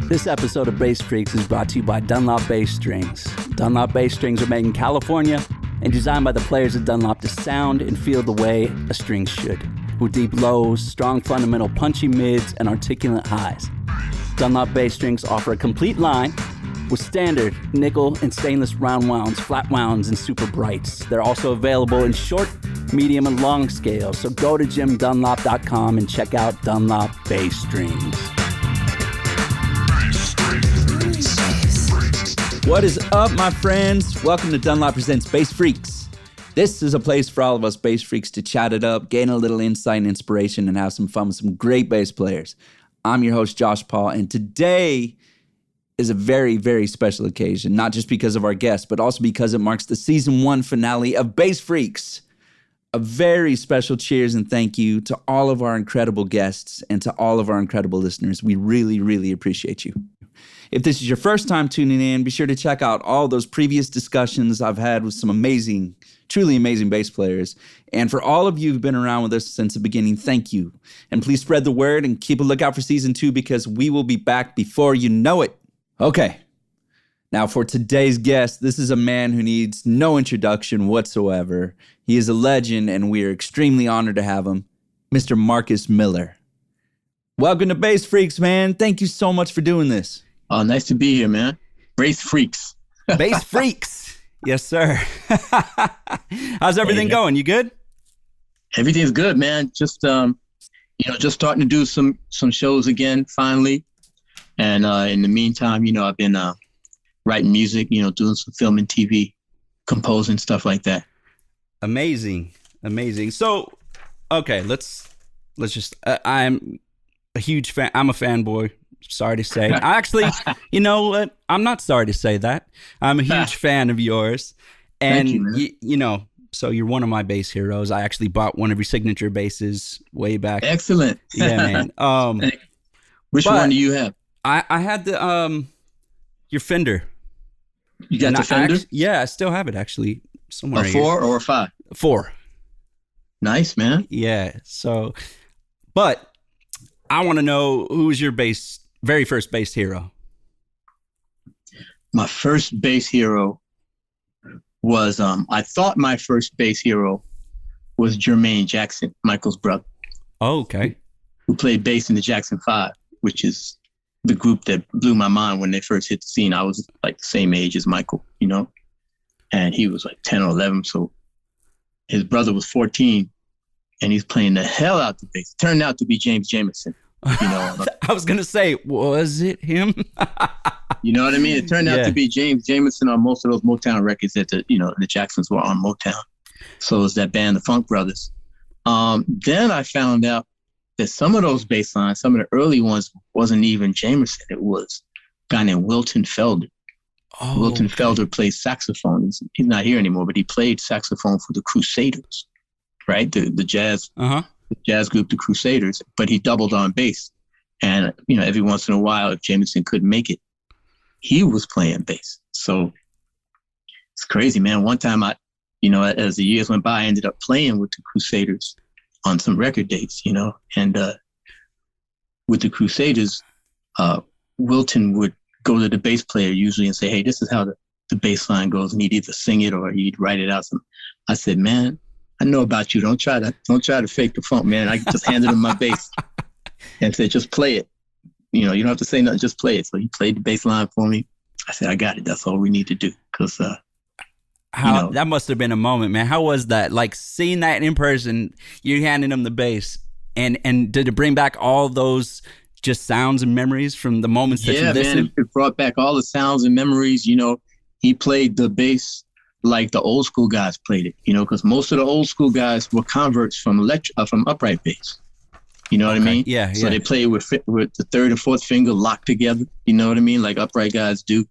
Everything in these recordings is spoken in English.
This episode of Bass Freaks is brought to you by Dunlop Bass Strings. Dunlop Bass Strings are made in California and designed by the players at Dunlop to sound and feel the way a string should, with deep lows, strong fundamental punchy mids, and articulate highs. Dunlop Bass Strings offer a complete line with standard, nickel, and stainless round wounds, flat wounds, and super brights. They're also available in short, medium, and long scales, so go to jimdunlop.com and check out Dunlop Bass Strings. What is up, my friends? Welcome to Dunlop Presents Bass Freaks. This is a place for all of us bass freaks to chat it up, gain a little insight and inspiration, and have some fun with some great bass players. I'm your host, Josh Paul, and today is a very, very special occasion, not just because of our guest, but also because it marks the season 1 finale of Bass Freaks. A very special cheers and thank you to all of our incredible guests and to all of our incredible listeners. We really, really appreciate you. If this is your first time tuning in, be sure to check out all those previous discussions I've had with some amazing, truly amazing bass players. And for all of you who've been around with us since the beginning, thank you. And please spread the word and keep a lookout for season 2 because we will be back before you know it. Okay, now for today's guest, this is a man who needs no introduction whatsoever. He is a legend and we are extremely honored to have him, Mr. Marcus Miller. Welcome to Bass Freaks, man. Thank you so much for doing this. Oh, nice to be here, man. Bass Freaks. Bass Freaks. Yes, sir. How's everything going? You good? Everything's good, man. Just just starting to do some shows again, finally. And in the meantime, I've been writing music, doing some film and TV, composing, stuff like that. Amazing. So, okay, let's just, I'm a huge fan. I'm a fanboy. Sorry to say. Actually, you know what? I'm not sorry to say that. I'm a huge fan of yours. And, Thank you, so you're one of my bass heroes. I actually bought one of your signature basses way back. Excellent. Yeah, man. Which one do you have? I had the, your Fender. You got the Fender? I still have it actually. Somewhere A 4 or a 5? 4. Nice, man. Yeah. So, but I want to know who's your very first bass hero. My first bass hero was, I thought my first bass hero was Jermaine Jackson, Michael's brother. Oh, okay. Who played bass in the Jackson 5, which is the group that blew my mind when they first hit the scene. I was like the same age as Michael, and he was like 10 or 11. So his brother was 14 and he's playing the hell out the bass. Turned out to be James Jamerson. I was going to say, was it him? You know what I mean? It turned out to be James Jamerson on most of those Motown records that the Jacksons were on Motown. So it was that band, the Funk Brothers. Then I found out that some of those bass lines, some of the early ones, wasn't even Jamerson. It was a guy named Wilton Felder. Oh, Wilton Felder plays saxophone. He's not here anymore, but he played saxophone for the Crusaders, right? The jazz. The jazz group, the Crusaders, but he doubled on bass. And, every once in a while, if Jamerson couldn't make it, he was playing bass. So it's crazy, man. One time as the years went by, I ended up playing with the Crusaders on some record dates, and with the Crusaders, Wilton would go to the bass player usually and say, hey, this is how the bass line goes. And he'd either sing it or he'd write it out. I said, man, I know about you. Don't try to fake the funk, man. I just handed him my bass and said, just play it. You don't have to say nothing, just play it. So he played the bass line for me. I said, I got it. That's all we need to do. Because that must have been a moment, man. How was that? Like seeing that in person, you handing him the bass, and did it bring back all those just sounds and memories from the moments that you listened? Yeah, man. It brought back all the sounds and memories. He played the bass like the old school guys played it, because most of the old school guys were converts from upright bass. You know what I mean? Yeah. So they play with the third and fourth finger locked together. You know what I mean? Like upright guys do.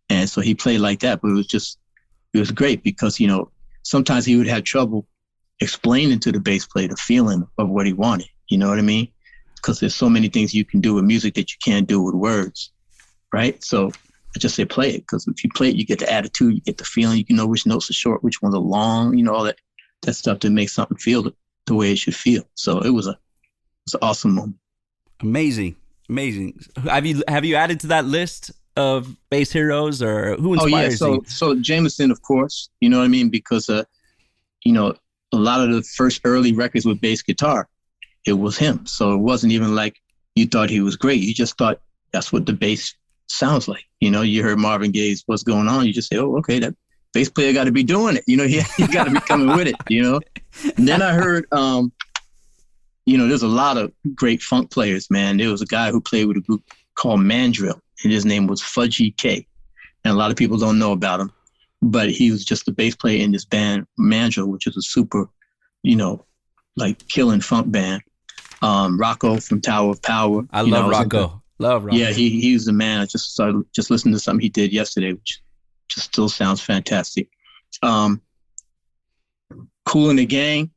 And so he played like that, but it was great because, sometimes he would have trouble explaining to the bass player the feeling of what he wanted. You know what I mean? Because there's so many things you can do with music that you can't do with words, right? So I just say play it, because if you play it, you get the attitude, you get the feeling, you know which notes are short, which ones are long, all that stuff to make something feel the way it should feel. So it was an awesome moment. Amazing. Amazing. Have you added to that list of bass heroes, or who inspires you? So Jameson, of course, you know what I mean? Because, you know, a lot of the first early records with bass guitar, it was him. So it wasn't even like you thought he was great. You just thought that's what the bass sounds like. You know, you heard Marvin Gaye's What's Going On. You just say, oh, okay, that bass player got to be doing it. You know, he got to be coming with it, you know? And then I heard, you know, there's a lot of great funk players, man. There was a guy who played with a group called Mandrill, and his name was Fudgy K. And a lot of people don't know about him, but he was just the bass player in this band, Mandrill, which is a super, you know, like killing funk band. Rocco from Tower of Power. I love Rocco. Love Rocco. Yeah, he was the man. I just started listening to something he did yesterday, which just still sounds fantastic. Kool and the Gang.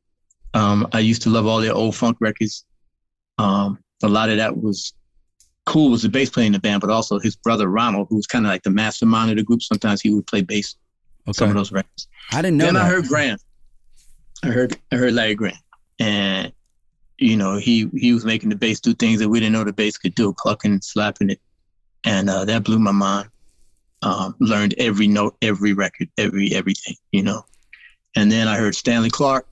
I used to love all their old funk records. A lot of that was Kool was the bass player in the band, but also his brother Ronald, who was kind of like the mastermind of the group. Sometimes he would play bass on some of those records. I didn't know then that. I heard Graham. I heard Larry Graham, and you know he was making the bass do things that we didn't know the bass could do, clucking and slapping it, and that blew my mind. Learned every note, every record, everything, you know. And then I heard Stanley Clarke,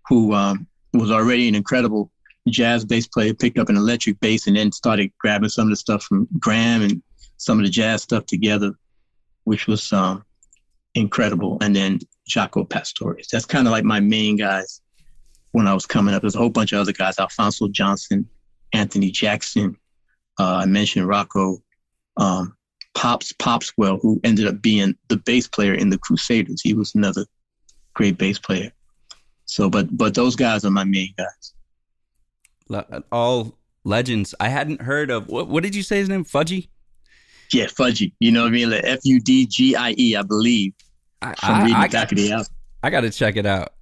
who was already an incredible jazz bass player, picked up an electric bass and then started grabbing some of the stuff from Graham and some of the jazz stuff together, which was incredible. And then Jaco Pastorius. That's kind of like my main guys when I was coming up. There's a whole bunch of other guys, Alphonso Johnson, Anthony Jackson. I mentioned Rocco. Popswell, who ended up being the bass player in the Crusaders. He was another great bass player. So, but those guys are my main guys. All legends. I hadn't heard of, what did you say his name? Fudgy? Yeah, Fudgy. You know what I mean? Like Fudgie, I believe. From reading the back of the album. I got to check it out.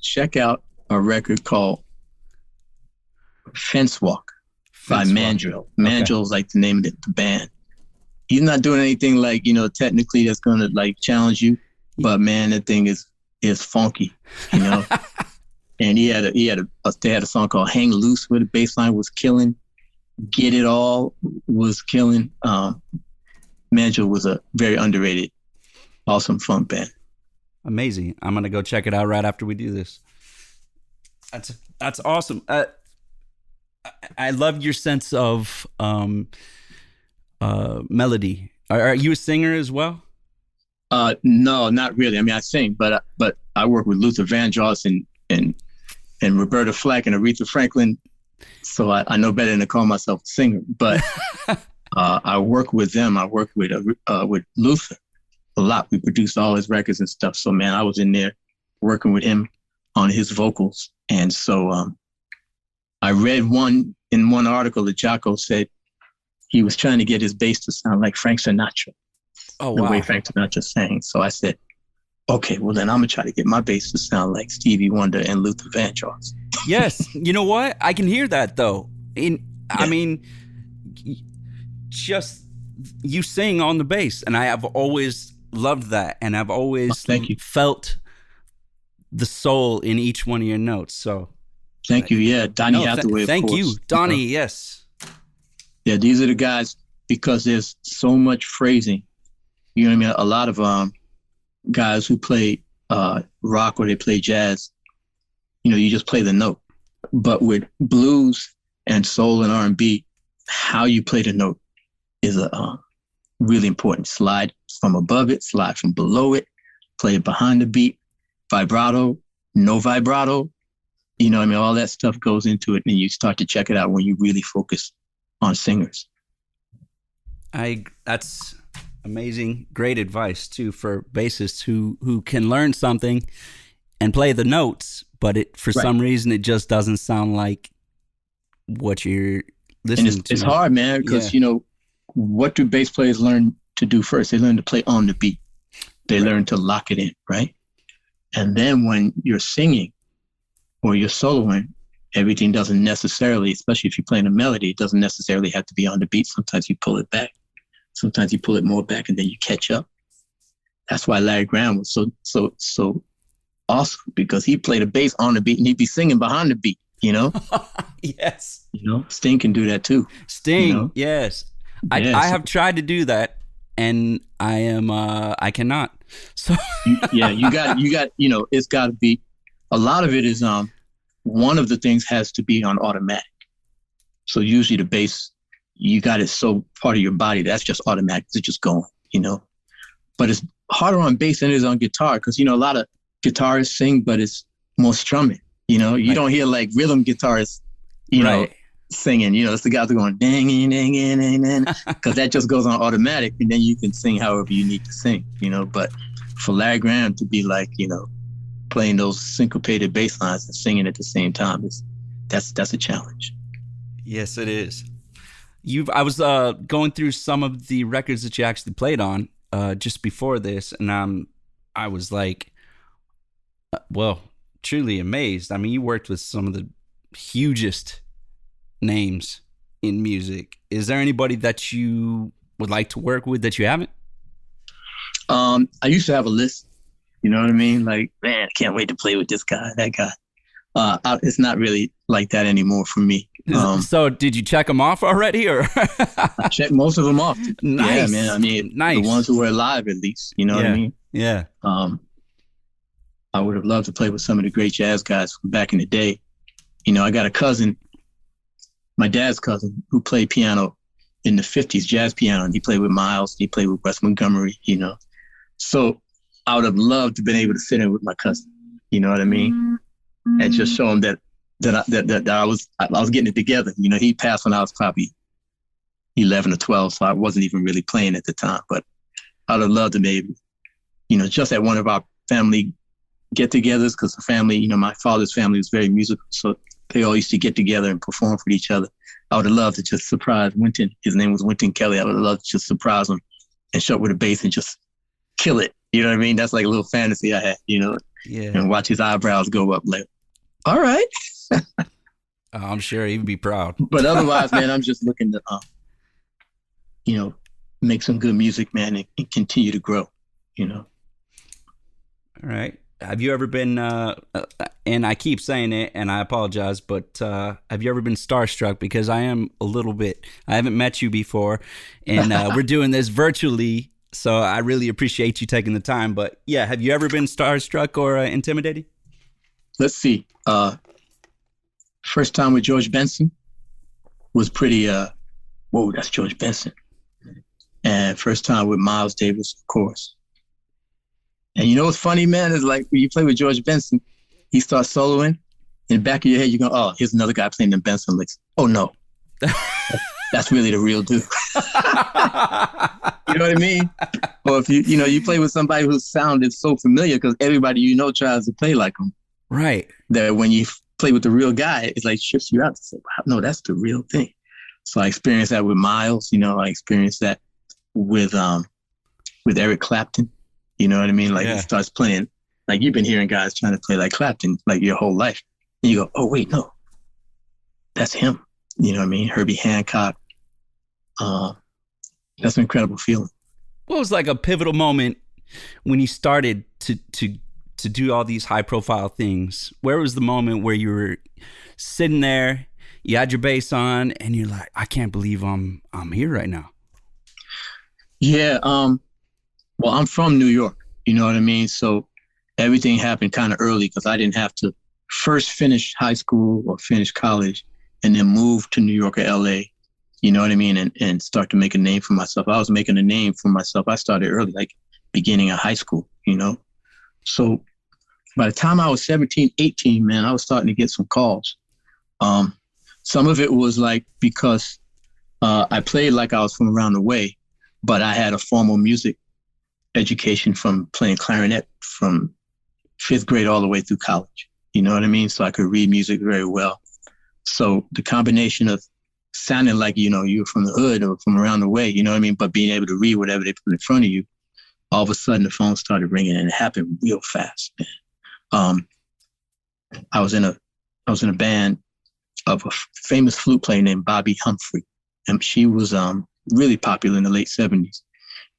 Check out a record called Fence Walk by Mandrill. Mandrill is like the name of the band. He's not doing anything like, you know, technically that's going to like challenge you, but man, that thing is funky, you know. And they had a song called Hang Loose where the bass line was killing. Get It All was killing. Mandrill was a very underrated, awesome funk band. Amazing. I'm going to go check it out right after we do this. That's awesome. I love your sense of melody. Are you a singer as well? No, not really. I mean, I sing, but I work with Luther Vandross and Roberta Flack and Aretha Franklin, so I know better than to call myself a singer. But I work with them. I work with Luther a lot. We produced all his records and stuff. So man, I was in there working with him on his vocals, and so I read in one article that Jaco said he was trying to get his bass to sound like Frank Sinatra. Oh, wow. The way Frank Sinatra sang. So I said, okay, well then I'm gonna try to get my bass to sound like Stevie Wonder and Luther Vandross. Yes, you know what? I can hear that though. I mean, just you sing on the bass, and I have always loved that, and I've always felt the soul in each one of your notes. So, thank you. Yeah, Donnie Hathaway. Thank you, Donnie. Yes. Yeah, these are the guys, because there's so much phrasing. You know what I mean? A lot of guys who play rock or they play jazz, you know, you just play the note. But with blues and soul and R&B, how you play the note is really important. Slide from above it, slide from below it, play it behind the beat, vibrato, no vibrato. You know what I mean? All that stuff goes into it, and you start to check it out when you really focus on singers. That's amazing. Great advice too for bassists who can learn something and play the notes, but for some reason it just doesn't sound like what you're listening to. It's hard, man, because you know, what do bass players learn to do first? They learn to play on the beat. They learn to lock it in, right? And then when you're singing or you're soloing, everything doesn't necessarily, especially if you're playing a melody, it doesn't necessarily have to be on the beat. Sometimes you pull it back. Sometimes you pull it more back and then you catch up. That's why Larry Graham was so awesome, because he played a bass on the beat and he'd be singing behind the beat. you know? Yes. You know, Sting can do that too. Sting, you know? yes. Yeah, I have tried to do that, and I cannot. So you got, it's got to be, a lot of it is, one of the things has to be on automatic. So usually the bass, you got it so part of your body, that's just automatic. It's just going, but it's harder on bass than it is on guitar. Cause a lot of guitarists sing, but it's more strumming, you don't hear like rhythm guitarists, singing, it's the guys that are going ding, ding, ding, ding, ding, cause that just goes on automatic. And then you can sing however you need to sing, but for Larry Graham to be like, playing those syncopated bass lines and singing at the same time, that's a challenge. Yes, it is. I was going through some of the records that you actually played on just before this, and I was like, truly amazed. I mean, you worked with some of the hugest names in music. Is there anybody that you would like to work with that you haven't? I used to have a list. You know what I mean? Like, man, I can't wait to play with this guy, that guy. It's not really like that anymore for me. So did you check them off already, or? I checked most of them off. Nice. Yeah, man. I mean, nice. The ones who were alive, at least. You know what I mean? Yeah. I would have loved to play with some of the great jazz guys from back in the day. I got a cousin, my dad's cousin, who played piano in the 50s, jazz piano, and he played with Miles. He played with Wes Montgomery. So I would have loved to have been able to sit in with my cousin. You know what I mean? And just show him that I was getting it together. He passed when I was probably 11 or 12, so I wasn't even really playing at the time. But I would have loved to maybe, just at one of our family get-togethers, because the family, my father's family was very musical, so they all used to get together and perform for each other. I would have loved to just surprise Wynton. His name was Wynton Kelly. I would have loved to just surprise him and show up with a bass and just kill it. You know what I mean? That's like a little fantasy I had, Yeah. And watch his eyebrows go up like, all right. I'm sure he'd be proud. But otherwise, man, I'm just looking to, make some good music, man, and continue to grow, All right. Have you ever been, and I keep saying it, and I apologize, but have you ever been starstruck? Because I am a little bit. I haven't met you before, and we're doing this virtually, so I really appreciate you taking the time. But yeah, have you ever been starstruck or intimidated? Let's see. First time with George Benson was pretty, whoa, that's George Benson. And first time with Miles Davis, of course. And what's funny, man, is like when you play with George Benson, he starts soloing. In the back of your head, you go, oh, here's another guy playing the Benson licks. Oh, no. That's really the real dude. You know what I mean? Or if you play with somebody whose sound is so familiar because everybody tries to play like him. Right. That when you play with the real guy, it's like shifts you out to say, wow, no, that's the real thing. So I experienced that with Miles. I experienced that with Eric Clapton. You know what I mean? Like He starts playing, like you've been hearing guys trying to play like Clapton like your whole life. And you go, oh, wait, no, that's him. You know what I mean? Herbie Hancock. That's an incredible feeling. What was like a pivotal moment when you started to do all these high profile things? Where was the moment where you were sitting there, you had your bass on, and you're like, I can't believe I'm here right now? Yeah. Well, I'm from New York, you know what I mean? So everything happened kind of early because I didn't have to first finish high school or finish college and then move to New York or LA, you know what I mean? And start to make a name for myself. I was making a name for myself. I started early, like beginning of high school, So by the time I was 17, 18, man, I was starting to get some calls. Some of it was like because I played like I was from around the way, but I had a formal music education from playing clarinet from 5th grade all the way through college. You know what I mean? So I could read music very well. So the combination of sounding like, you're from the hood or from around the way, you know what I mean? But being able to read whatever they put in front of you, all of a sudden the phone started ringing and it happened real fast, man. I was in a band of a famous flute player named Bobby Humphrey. And she was really popular in the late 70s.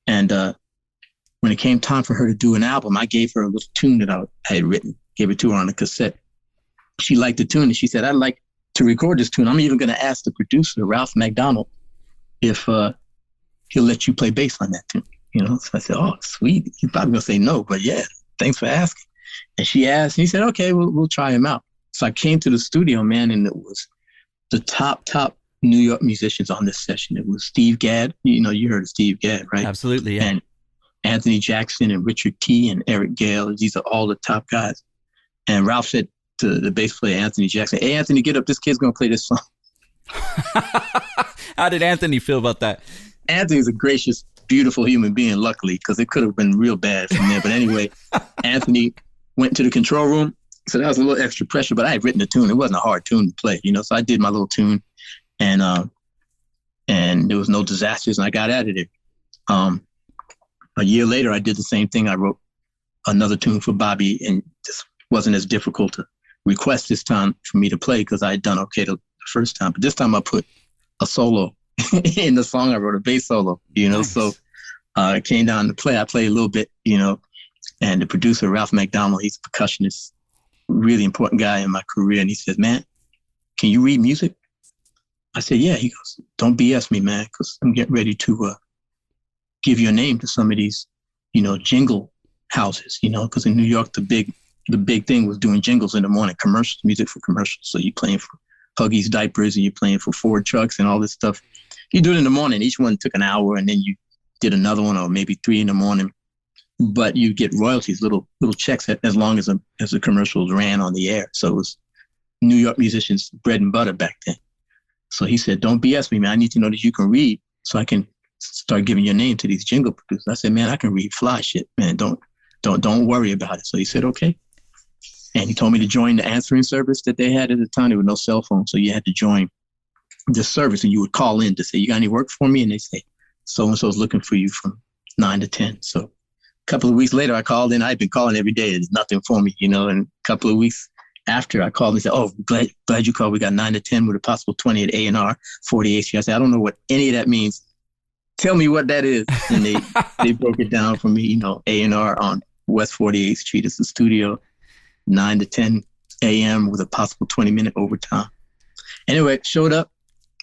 And when it came time for her to do an album, I gave her a little tune that I had written, gave it to her on a cassette. she liked the tune, and she said, I'd like to record this tune. I'm even going to ask the producer, Ralph McDonald, if he'll let you play bass on that tune. So I said, oh, sweet. He's probably going to say no, but yeah, thanks for asking. And she asked, and he said, okay, we'll try him out. So I came to the studio, man, and it was the top New York musicians on this session. It was Steve Gadd. You heard of Steve Gadd, right? Absolutely, yeah. And Anthony Jackson and Richard T. and Eric Gale. These are all the top guys. And Ralph said to the bass player, Anthony Jackson, hey, Anthony, get up. This kid's going to play this song. How did Anthony feel about that? Anthony's a gracious, beautiful human being, luckily, because it could have been real bad from there. But anyway, Anthony went to the control room. So that was a little extra pressure, but I had written a tune. It wasn't a hard tune to play, so I did my little tune, and there was no disasters, and I got out of there. A year later, I did the same thing. I wrote another tune for Bobby, and this wasn't as difficult to request this time for me to play because I had done okay the first time. But this time I put a solo in the song. I wrote a bass solo, Nice. So it came down to play. I played a little bit, and the producer, Ralph McDonald, he's a percussionist, really important guy in my career. And he says, man, can you read music? I said, yeah. He goes, don't BS me, man, because I'm getting ready to give your name to some of these, jingle houses, because in New York, the big thing was doing jingles in the morning, commercials, music for commercials. So you're playing for Huggies diapers and you're playing for Ford trucks and all this stuff. You do it in the morning. Each one took an hour, and then you did another one, or maybe 3 in the morning. But you get royalties, little checks as long as the commercials ran on the air. So it was New York musicians' bread and butter back then. So he said, don't BS me, man. I need to know that you can read so I can start giving your name to these jingle producers. I said, man, I can read fly shit, man. Don't worry about it. So he said, okay. And he told me to join the answering service that they had at the time. There were no cell phones. So you had to join this service, and you would call in to say, you got any work for me? And they say, so-and-so's looking for you from 9 to 10. So a couple of weeks later, I called in. I'd been calling every day. There's nothing for me, and a couple of weeks after, I called and said, oh, glad you called. We got 9 to 10 with a possible 20 at A&R, 48. I said, I don't know what any of that means. Tell me what that is. And they broke it down for me, A&R on West 48th Street. It's the studio, 9 to 10 a.m. with a possible 20-minute overtime. Anyway, showed up.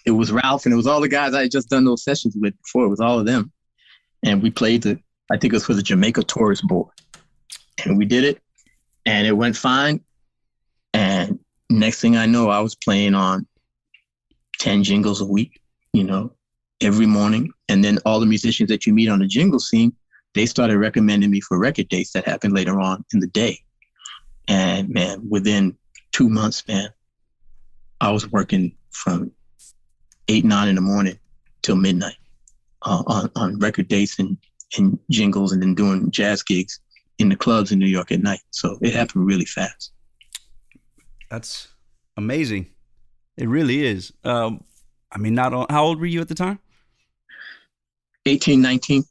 It was Ralph, and it was all the guys I had just done those sessions with before. It was all of them. And we played I think it was for the Jamaica Tourist Board. And we did it, and it went fine. And next thing I know, I was playing on 10 jingles a week, every morning. And then all the musicians that you meet on the jingle scene, they started recommending me for record dates that happened later on in the day. And man, within 2 months, man, I was working from 8, 9 in the morning till midnight on record dates and jingles, and then doing jazz gigs in the clubs in New York at night. So it happened really fast. That's amazing. It really is. How old were you at the time? 18, 19.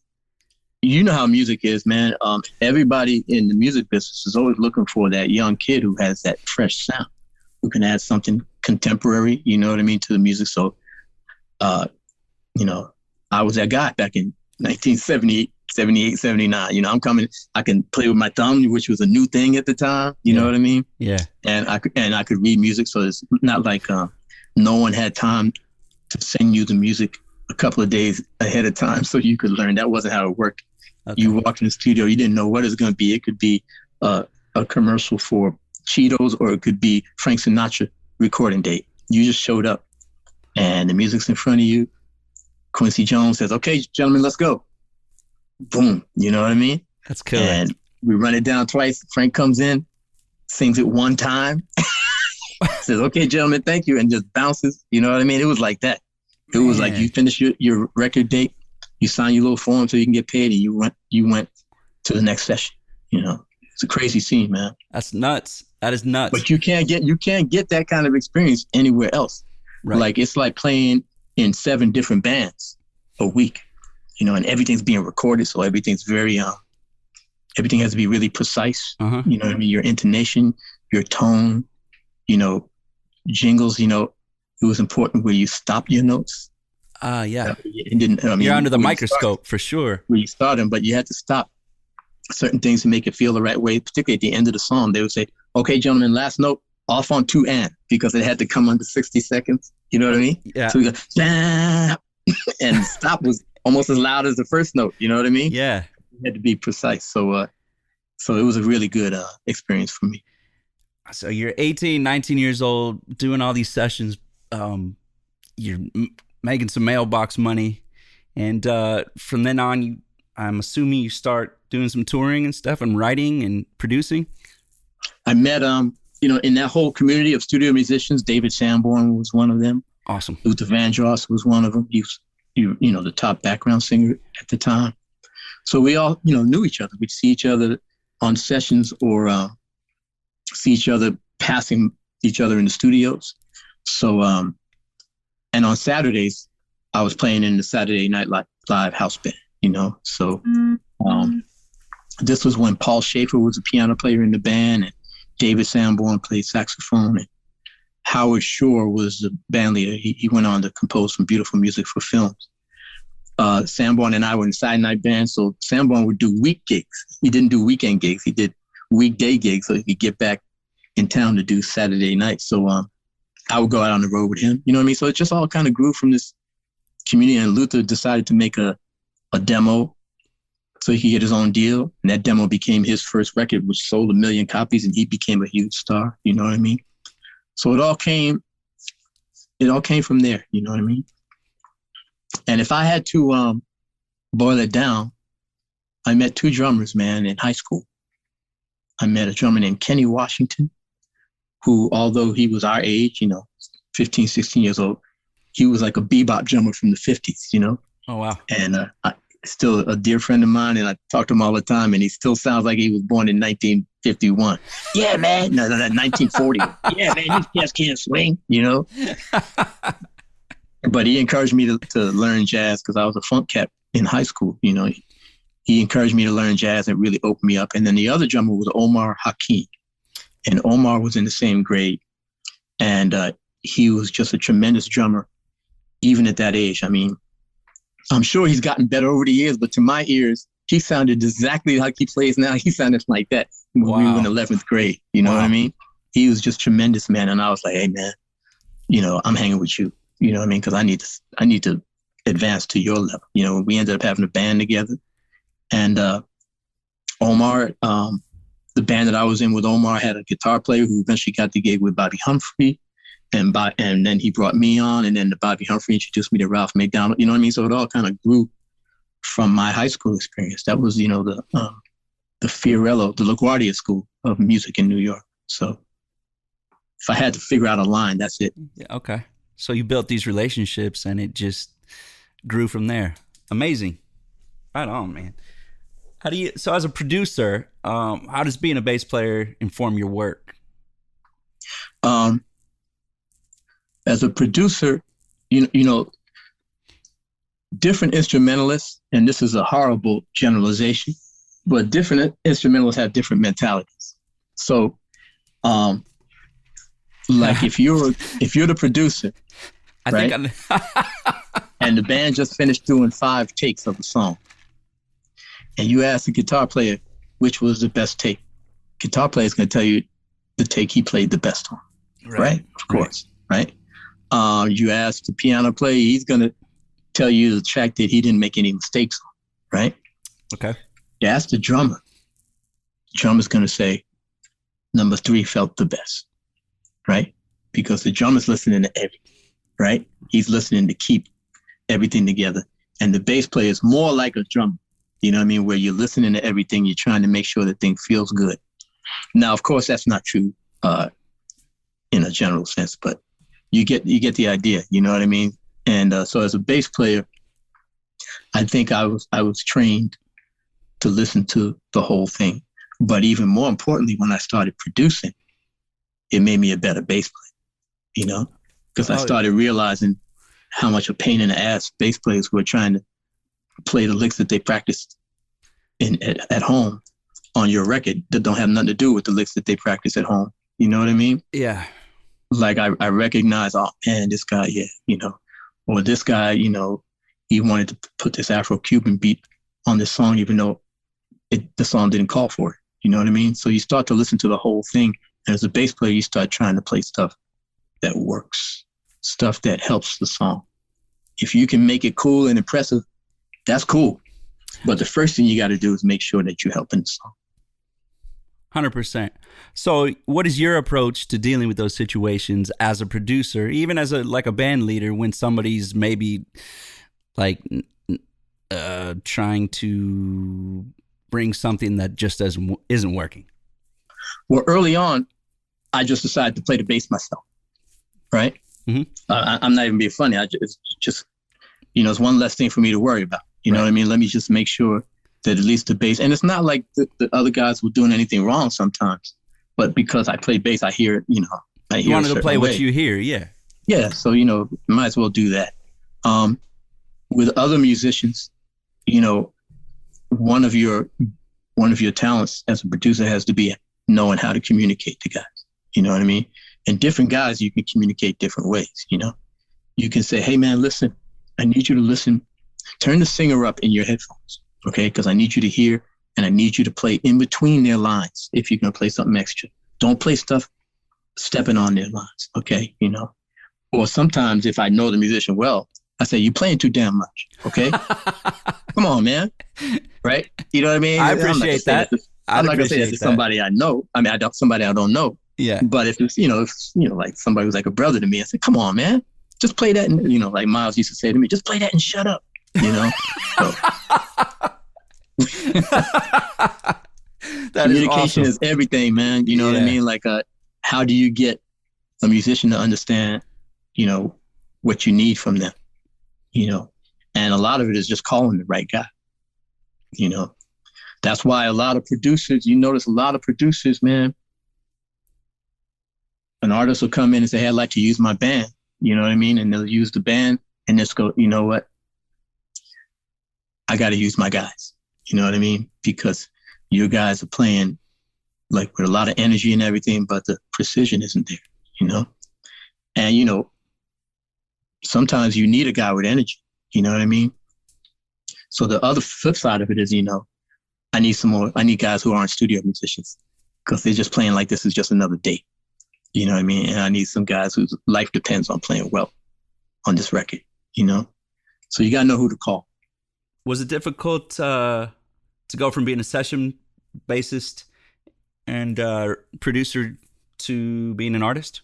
You know how music is, man. Everybody in the music business is always looking for that young kid who has that fresh sound, who can add something contemporary, to the music. So, I was that guy back in 1978, 79. I can play with my thumb, which was a new thing at the time. You know what I mean? Yeah. And I could read music. So it's not like no one had time to send you the music a couple of days ahead of time so you could learn. That wasn't how it worked. Okay. You walked in the studio, you didn't know what it was going to be. It could be a commercial for Cheetos, or it could be Frank Sinatra recording date. You just showed up, and the music's in front of you. Quincy Jones says, okay, gentlemen, let's go. Boom. You know what I mean? That's cool. And we run it down twice. Frank comes in, sings it one time, says, okay, gentlemen, thank you, and just bounces. You know what I mean? It was like that. It was like you finish your record date, you sign your little form so you can get paid, and you went to the next session. It's a crazy scene, man. That's nuts. That is nuts. But you can't get that kind of experience anywhere else. Right. Like, it's like playing in 7 different bands a week, and everything's being recorded, so everything's very everything has to be really precise. Uh-huh. You know what I mean? Your intonation, your tone, jingles, it was important where you stop your notes. Yeah. You're under the microscope for sure. Where you start them, but you had to stop certain things to make it feel the right way. Particularly at the end of the song, they would say, okay, gentlemen, last note, off on 2 and because it had to come under 60 seconds. You know what I mean? Yeah. So we go, stop. And stop was almost as loud as the first note. You know what I mean? Yeah. It had to be precise. So it was a really good experience for me. So you're 18, 19 years old, doing all these sessions. You're making some mailbox money. And from then on, I'm assuming you start doing some touring and stuff and writing and producing. I met, in that whole community of studio musicians, David Sanborn was one of them. Awesome. Luther Vandross was one of them. He was, the top background singer at the time. So we all, knew each other. We'd see each other on sessions or see each other passing each other in the studios. So, and on Saturdays, I was playing in the Saturday Night Live house band, So this was when Paul Schaefer was a piano player in the band, and David Sanborn played saxophone, and Howard Shore was the band leader. He went on to compose some beautiful music for films. Sanborn and I were in side night band, so Sanborn would do week gigs. He didn't do weekend gigs. He did weekday gigs so he could get back in town to do Saturday night. So I would go out on the road with him. You know what I mean? So it just all kind of grew from this community, and Luther decided to make a demo so he could get his own deal. And that demo became his first record, which sold 1 million copies, and he became a huge star. You know what I mean? So it all came from there. You know what I mean? And if I had to boil it down, I met 2 drummers, man, in high school. I met a drummer named Kenny Washington, who, although he was our age, 15, 16 years old, he was like a bebop drummer from the 50s, Oh, wow. And still a dear friend of mine, and I talk to him all the time, and he still sounds like he was born in 1951. Yeah, man. No, 1940. Yeah, man, you just can't swing, But he encouraged me to learn jazz because I was a funk cat in high school, He encouraged me to learn jazz and really opened me up. And then the other drummer was Omar Hakim. And Omar was in the same grade. And he was just a tremendous drummer, even at that age. I mean, I'm sure he's gotten better over the years, but to my ears, he sounded exactly like he plays now. He sounded like that when we were in 11th grade. You know what I mean? He was just tremendous, man. And I was like, hey, man, I'm hanging with you. You know what I mean? Because I need to advance to your level. We ended up having a band together. And Omar, the band that I was in with Omar had a guitar player who eventually got the gig with Bobby Humphrey. And then he brought me on, and then the Bobby Humphrey introduced me to Ralph McDonald. You know what I mean? So it all kind of grew from my high school experience. That was, the Fiorello, the LaGuardia School of Music in New York. So if I had to figure out a line, that's it. Yeah, okay. So you built these relationships, and it just grew from there. Amazing. Right on, man. So as a producer, how does being a bass player inform your work? As a producer, different instrumentalists, and this is a horrible generalization, but different instrumentalists have different mentalities. So, like if you're the producer, and the band just finished doing 5 takes of a song, and you ask the guitar player which was the best take, guitar player is going to tell you the take he played the best on, right? Of course, right? You ask the piano player, he's going to tell you the track that he didn't make any mistakes on, right? Okay. You ask the drummer, the drummer's going to say, number 3 felt the best, right? Because the drummer's listening to everything, right? He's listening to keep everything together. And the bass player is more like a drummer, you know what I mean? Where you're listening to everything, you're trying to make sure the thing feels good. Now, of course, that's not true in a general sense, but you get the idea, you know what I mean? And so as a bass player, I think I was trained to listen to the whole thing. But even more importantly, when I started producing, it made me a better bass player, because I started realizing how much a pain in the ass bass players were trying to play the licks that they practiced at home on your record that don't have nothing to do with the licks that they practice at home. You know what I mean? Yeah. Like I recognize, oh man, this guy, or this guy, he wanted to put this Afro-Cuban beat on this song, even though the song didn't call for it. You know what I mean? So you start to listen to the whole thing And as a bass player, you start trying to play stuff that works, stuff that helps the song. If you can make it cool and impressive, that's cool. But the first thing you got to do is make sure that you're helping the song. 100%. So what is your approach to dealing with those situations as a producer, even as a band leader, when somebody's maybe like trying to bring something that just isn't working? Well, early on, I just decided to play the bass myself, right? Mm-hmm. I'm not even being funny. It's just, it's one less thing for me to worry about. You know what I mean? Let me just make sure that at least the bass, and it's not like the other guys were doing anything wrong sometimes, but because I play bass, I hear it, I hear you wanted to play what you hear, yeah. Yeah, so, might as well do that. With other musicians, one of your talents as a producer has to be knowing how to communicate to guys. You know what I mean? And different guys, you can communicate different ways. You can say, hey man, listen, I need you to listen. Turn the singer up in your headphones, okay? Because I need you to hear, and I need you to play in between their lines if you're going to play something extra. Don't play stuff stepping on their lines, okay? Or sometimes if I know the musician well, I say, you're playing too damn much, okay? Come on, man. Right? You know what I mean? I appreciate that. I'm not going to say that to somebody I know. I mean, somebody I don't know. Yeah. But if it's, like somebody who's like a brother to me, I say, come on, man. Just play that. And, like Miles used to say to me, just play that and shut up. So. Communication is everything, man. You know what I mean? Like, how do you get a musician to understand, what you need from them, and a lot of it is just calling the right guy, that's why a lot of producers, notice a lot of producers, man, an artist will come in and say, hey, I'd like to use my band, you know what I mean? And they'll use the band and just go, you know what? I got to use my guys. You know what I mean? Because you guys are playing like with a lot of energy and everything, but the precision isn't there, And, sometimes you need a guy with energy. You know what I mean? So the other flip side of it is, I need guys who aren't studio musicians because they're just playing like this is just another day. You know what I mean? And I need some guys whose life depends on playing well on this record, So you got to know who to call. Was it difficult to go from being a session bassist and producer to being an artist?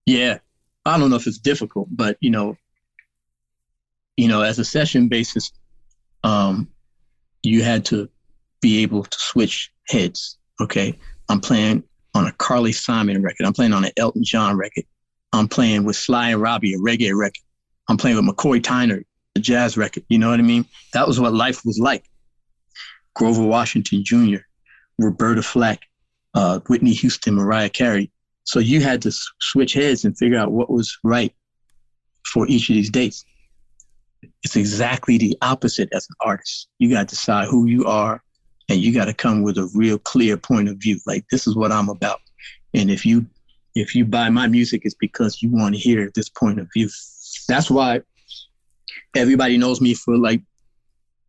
Yeah. I don't know if it's difficult, but, as a session bassist, you had to be able to switch heads. Okay. I'm playing on a Carly Simon record. I'm playing on an Elton John record. I'm playing with Sly and Robbie, a reggae record. I'm playing with McCoy Tyner, a jazz record. You know what I mean? That was what life was like. Grover Washington Jr., Roberta Flack, Whitney Houston, Mariah Carey. So you had to switch heads and figure out what was right for each of these dates. It's exactly the opposite as an artist. You got to decide who you are, and you got to come with a real clear point of view. Like, this is what I'm about. And if you buy my music, it's because you want to hear this point of view. That's why everybody knows me for like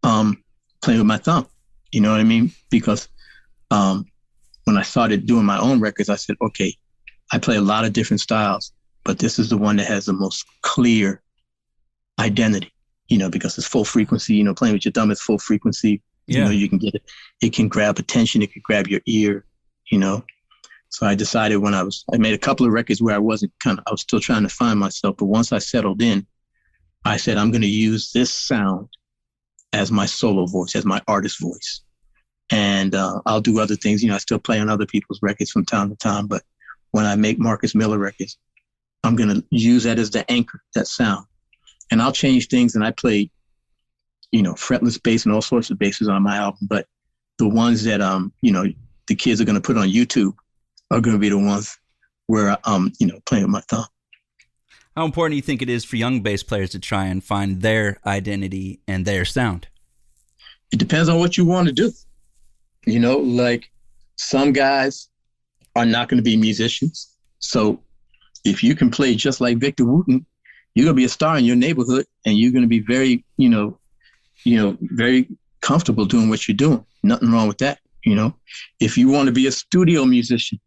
playing with my thumb. You know what I mean? Because when I started doing my own records, I said, okay, I play a lot of different styles, but this is the one that has the most clear identity, because it's full frequency, playing with your thumb is full frequency. Yeah. You can get it. It can grab attention. It can grab your ear, So I decided I made a couple of records where I was still trying to find myself. But once I settled in, I said, I'm going to use this sound as my solo voice, as my artist voice. And I'll do other things. I still play on other people's records from time to time. But when I make Marcus Miller records, I'm going to use that as the anchor, that sound. And I'll change things. And I played, fretless bass and all sorts of basses on my album. But the ones that, the kids are going to put on YouTube are going to be the ones where I'm, playing with my thumb. How important do you think it is for young bass players to try and find their identity and their sound? It depends on what you want to do. Like some guys are not going to be musicians. So if you can play just like Victor Wooten, you're going to be a star in your neighborhood and you're going to be very, very comfortable doing what you're doing. Nothing wrong with that. If you want to be a studio musician,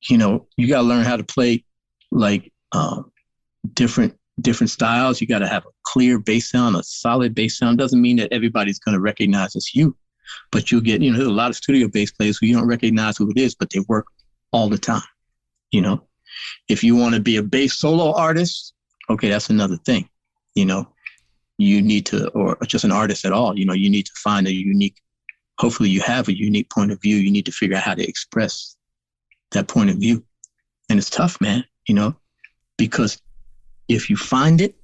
you got to learn how to play like different styles. You got to have a clear bass sound, a solid bass sound. Doesn't mean that everybody's going to recognize it's you, but you'll get, there's a lot of studio bass players who you don't recognize who it is, but they work all the time. If you want to be a bass solo artist, okay, that's another thing. You need to, or just an artist at all, you need to find a unique, hopefully you have a unique point of view. You need to figure out how to express that point of view. And it's tough, man, because if you find it,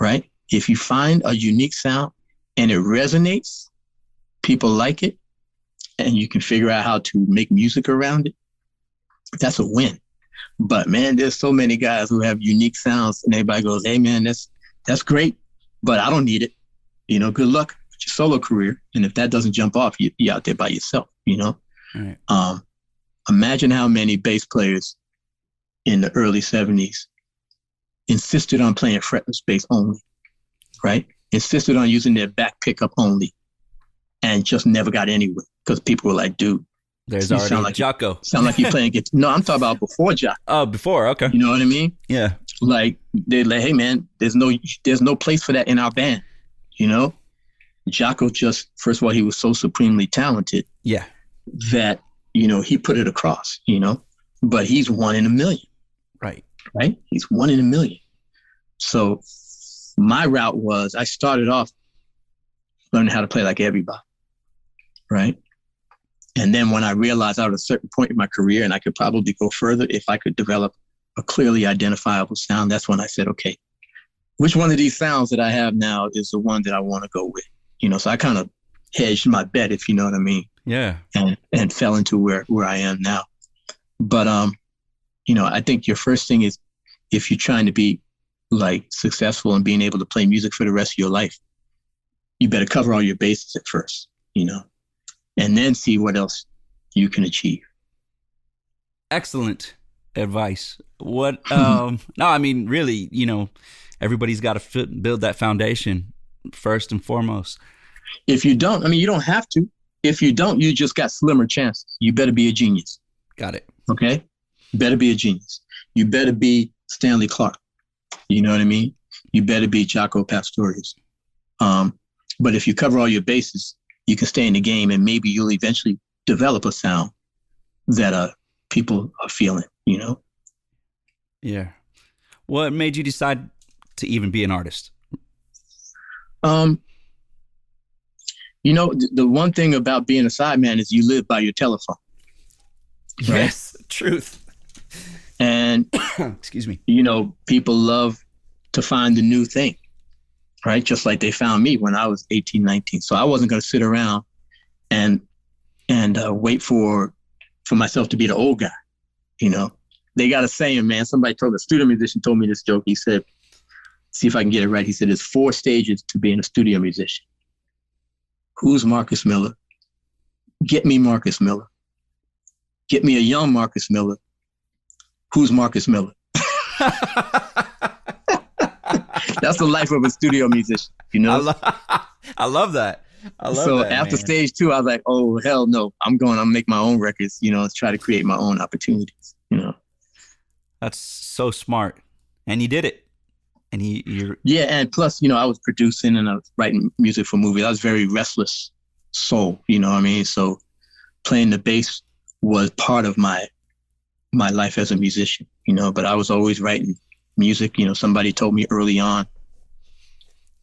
right? If you find a unique sound and it resonates, people like it, and you can figure out how to make music around it, that's a win. But man, there's so many guys who have unique sounds and everybody goes, hey man, that's great, but I don't need it. Good luck with your solo career. And if that doesn't jump off, you're out there by yourself, Right. Imagine how many bass players in the early 70s insisted on playing fretless bass only, right? Insisted on using their back pickup only and just never got anywhere because people were like, dude, there's already Jocko. Sound like you're playing guitar. No, I'm talking about before Jocko. Oh, before, okay. You know what I mean? Yeah. Like, they're like, hey man, there's no place for that in our band, Jocko just, first of all, he was so supremely talented. Yeah. That, he put it across, but he's 1 in a million. Right. Right? He's 1 in a million. So my route was, I started off learning how to play like everybody. Right? And then when I realized I was at a certain point in my career and I could probably go further if I could develop a clearly identifiable sound, that's when I said, okay, which one of these sounds that I have now is the one that I want to go with? So I kind of hedged my bet, if you know what I mean. Yeah. And fell into where I am now. But, I think your first thing is, if you're trying to be like successful and being able to play music for the rest of your life, you better cover all your bases at first, and then see what else you can achieve. Excellent advice. What, no, I mean, really, everybody's got to build that foundation first and foremost. If you don't, you don't have to. If you don't, you just got slimmer chances. You better be a genius. Got it. Okay? Better be a genius. You better be Stanley Clarke. You know what I mean? You better be Jaco Pastorius. But if you cover all your bases, you can stay in the game, and maybe you'll eventually develop a sound that people are feeling, Yeah. What made you decide to even be an artist? The one thing about being a sideman is you live by your telephone. Right? Yes, truth. And, excuse me, people love to find the new thing, right? Just like they found me when I was 18, 19. So I wasn't going to sit around and wait for myself to be the old guy. They got a saying, man. A studio musician told me this joke. He said, see if I can get it right. He said, there's 4 stages to being a studio musician. Who's Marcus Miller? Get me Marcus Miller. Get me a young Marcus Miller. Who's Marcus Miller? That's the life of a studio musician, I love that. So after stage 2, I was like, oh, hell no. I'm make my own records, try to create my own opportunities, That's so smart. And you did it. And you're... Yeah, and plus, I was producing and I was writing music for movies. I was very restless soul, So playing the bass was part of my life as a musician, but I was always writing music. Somebody told me early on,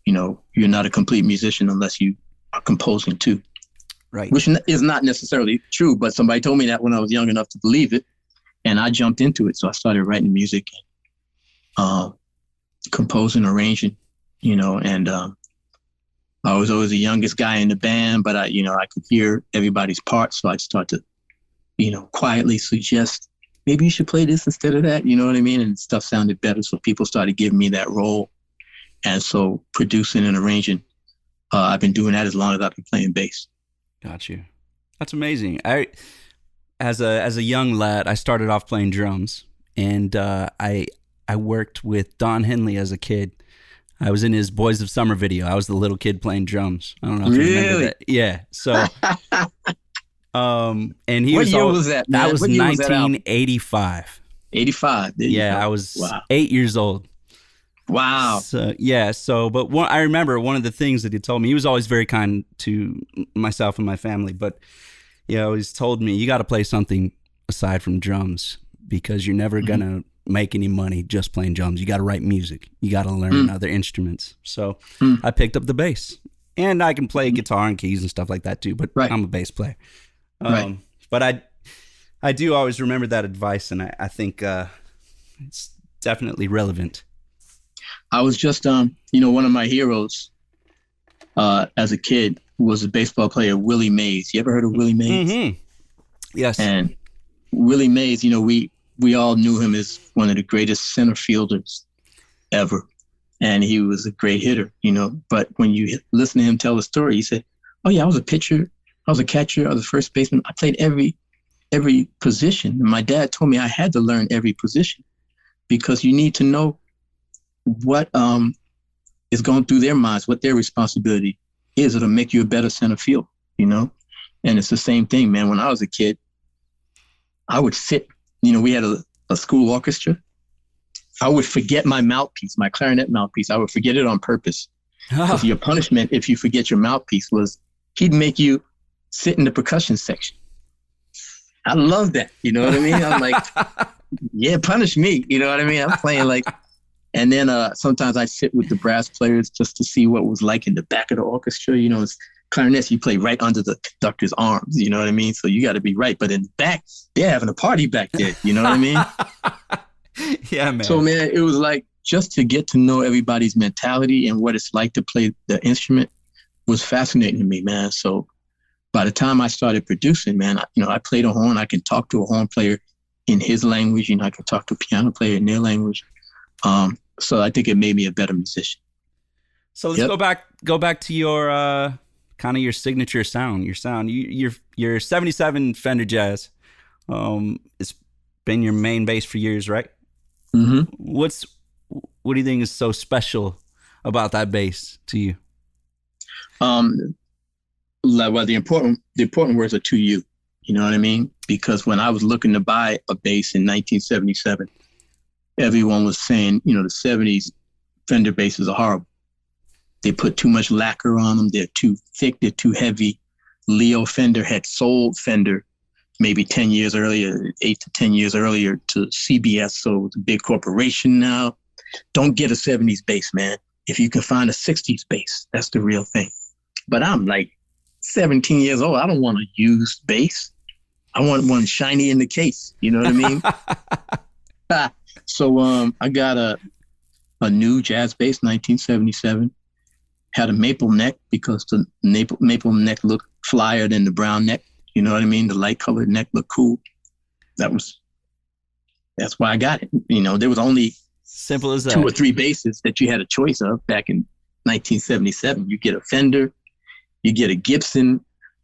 you're not a complete musician unless you are composing too. Right. Which is not necessarily true, but somebody told me that when I was young enough to believe it, and I jumped into it. So I started writing music, composing, arranging, and I was always the youngest guy in the band, but I could hear everybody's parts. So I'd start to, quietly suggest, maybe you should play this instead of that. You know what I mean? And stuff sounded better. So people started giving me that role. And so producing and arranging, I've been doing that as long as I've been playing bass. Got you. That's amazing. As a young lad, I started off playing drums, and I worked with Don Henley as a kid. I was in his Boys of Summer video. I was the little kid playing drums. I don't know if you remember that. Yeah. So And he what year was that, man? That was what year was that 1985. 85. Yeah, I was 8 years old. Wow. So, yeah. So, but I remember one of the things that he told me, he was always very kind to myself and my family, but he always told me, you got to play something aside from drums because you're never going to make any money just playing drums. You got to write music. You got to learn other instruments. So I picked up the bass, and I can play guitar and keys and stuff like that too, but I'm a bass player. But I do always remember that advice, and I think it's definitely relevant. I was just, one of my heroes as a kid was a baseball player, Willie Mays. You ever heard of Willie Mays? Mm-hmm. Yes. And Willie Mays, we all knew him as one of the greatest center fielders ever. And he was a great hitter, But when you listen to him tell the story, he said, oh, yeah, I was a pitcher. I was a catcher. I was a first baseman. I played every position. And my dad told me I had to learn every position because you need to know what is going through their minds, what their responsibility is. It'll make you a better center field, And it's the same thing, man. When I was a kid, I would sit, we had a school orchestra. I would forget my mouthpiece, my clarinet mouthpiece. I would forget it on purpose. Because your punishment, if you forget your mouthpiece, was he'd make you sit in the percussion section. I love that. You know what I mean? I'm like, yeah, punish me. You know what I mean? I'm playing like, and then sometimes I sit with the brass players just to see what was like in the back of the orchestra. It's clarinets, you play right under the conductor's arms. You know what I mean? So you got to be right. But in the back, they're having a party back there. You know what I mean? Yeah, man. So, man, it was like just to get to know everybody's mentality and what it's like to play the instrument was fascinating to me, man. So by the time I started producing, man, I played a horn. I can talk to a horn player in his language. I can talk to a piano player in their language. So I think it made me a better musician. So let's go back to your kind of your signature sound. Your 77 Fender Jazz. It's been your main bass for years, right? Mm-hmm. What do you think is so special about that bass to you? Well, the important words are to you. You know what I mean? Because when I was looking to buy a bass in 1977, everyone was saying, the 70s Fender basses are horrible. They put too much lacquer on them. They're too thick. They're too heavy. Leo Fender had sold Fender maybe 10 years earlier, 8 to 10 years earlier to CBS. So it's a big corporation now. Don't get a 70s bass, man. If you can find a 60s bass, that's the real thing. But I'm like 17 years old. I don't want a used bass. I want one shiny in the case. You know what I mean? So I got a new jazz bass, 1977. Had a maple neck because the maple neck looked flyer than the brown neck. You know what I mean? The light colored neck looked cool. That's why I got it. There was only simple as that. 2 or 3 basses that you had a choice of back in 1977. You get a Fender, you get a Gibson,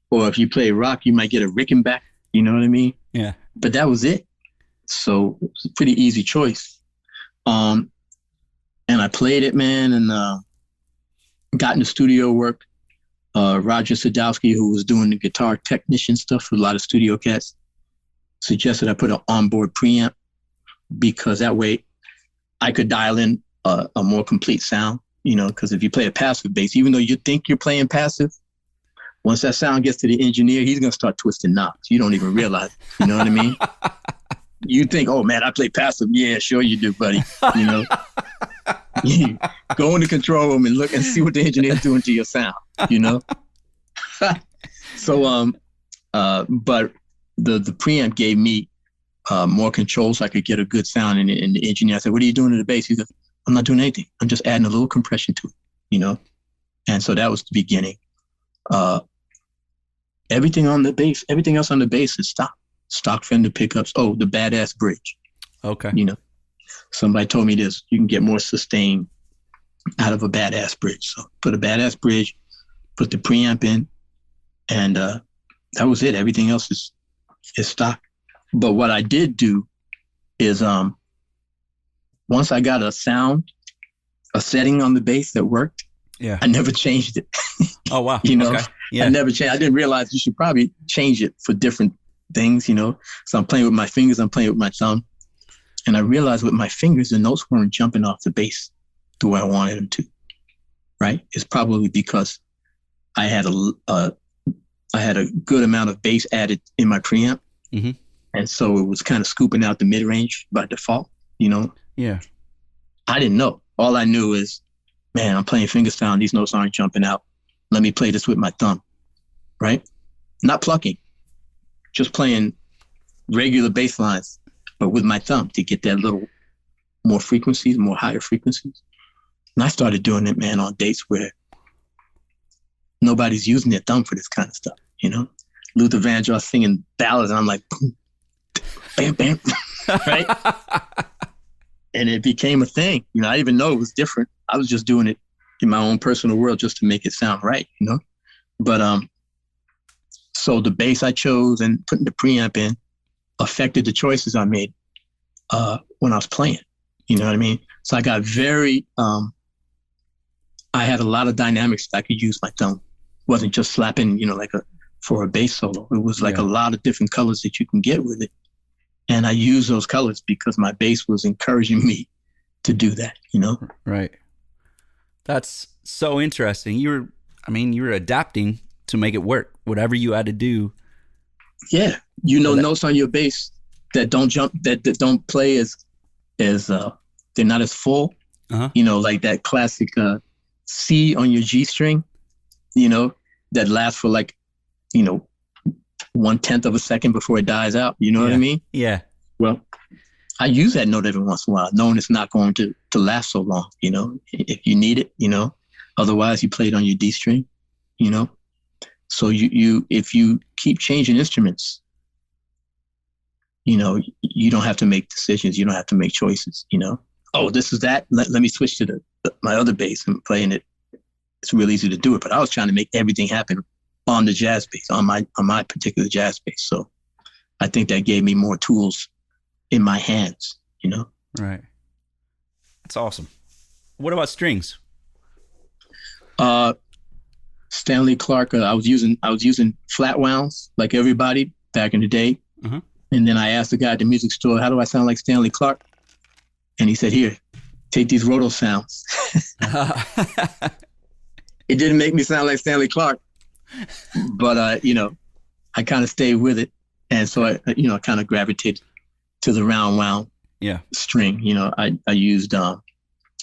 or if you play rock, you might get a Rickenbacker. You know what I mean? Yeah. But that was it. So it was a pretty easy choice. And I played it, man, and got in the studio work. Roger Sadowski, who was doing the guitar technician stuff for a lot of studio cats, suggested I put an onboard preamp because that way I could dial in a more complete sound, because if you play a passive bass, even though you think you're playing passive, once that sound gets to the engineer, he's going to start twisting knobs. You don't even realize it. You know what I mean? You think, oh, man, I play passive. Yeah, sure you do, buddy. Go in the control room and look and see what the engineer's doing to your sound, So, but the preamp gave me more control so I could get a good sound. And the engineer, I said, what are you doing to the bass? He said, I'm not doing anything. I'm just adding a little compression to it, And so that was the beginning. Everything else on the bass is stock Fender pickups. Oh, the badass bridge. Okay. Somebody told me this, you can get more sustain out of a badass bridge. So put a badass bridge, put the preamp in, and that was it. Everything else is stock. But what I did do is once I got a setting on the bass that worked, I never changed it. Oh, wow. You know, okay. Yeah. I never changed. I didn't realize you should probably change it for different things, you know. So I'm playing with my fingers, I'm playing with my thumb. And I realized with my fingers, the notes weren't jumping off the bass the way I wanted them to, right? It's probably because I had a good amount of bass added in my preamp. Mm-hmm. And so it was kind of scooping out the mid-range by default, you know? Yeah. I didn't know. All I knew is, man, I'm playing fingerstyle and these notes aren't jumping out. Let me play this with my thumb, right? Not plucking, just playing regular bass lines, but with my thumb to get that little more frequencies, more higher frequencies. And I started doing it, man, on dates where nobody's using their thumb for this kind of stuff, you know? Luther Vandross singing ballads, and I'm like, boom, bam, bam, right? And it became a thing. You know, I didn't even know it was different. I was just doing it in my own personal world just to make it sound right, you know? But so the bass I chose and putting the preamp in affected the choices I made when I was playing. You know what I mean? So I got very, I had a lot of dynamics that I could use my thumb. It wasn't just slapping, you know, for a bass solo. It was like a lot of different colors that you can get with it. And I use those colors because my bass was encouraging me to do that, you know? Right. That's so interesting. You were adapting to make it work, whatever you had to do. Yeah. You know, notes on your bass that don't jump, that don't play as they're not as full, you know, like that classic C on your G string, you know, that lasts for like, you know, 1/10 of a second before it dies out. You know what I mean? Yeah. Well, I use that note every once in a while, knowing it's not going to last so long, you know, if you need it, you know, otherwise you play it on your D string, you know? So if you keep changing instruments, you know, you don't have to make decisions. You don't have to make choices, you know? Oh, this is that. Let me switch to my other bass and playing it. It's real easy to do it, but I was trying to make everything happen on the jazz bass, on my particular jazz bass. So I think that gave me more tools in my hands, you know? Right. That's awesome. What about strings? Stanley Clark, I was using flat wounds like everybody back in the day. Uh-huh. And then I asked the guy at the music store, how do I sound like Stanley Clark? And he said, here, take these roto sounds. It didn't make me sound like Stanley Clark, but, you know, I kind of stayed with it. And so I kind of gravitated to the round wound string. You know, I used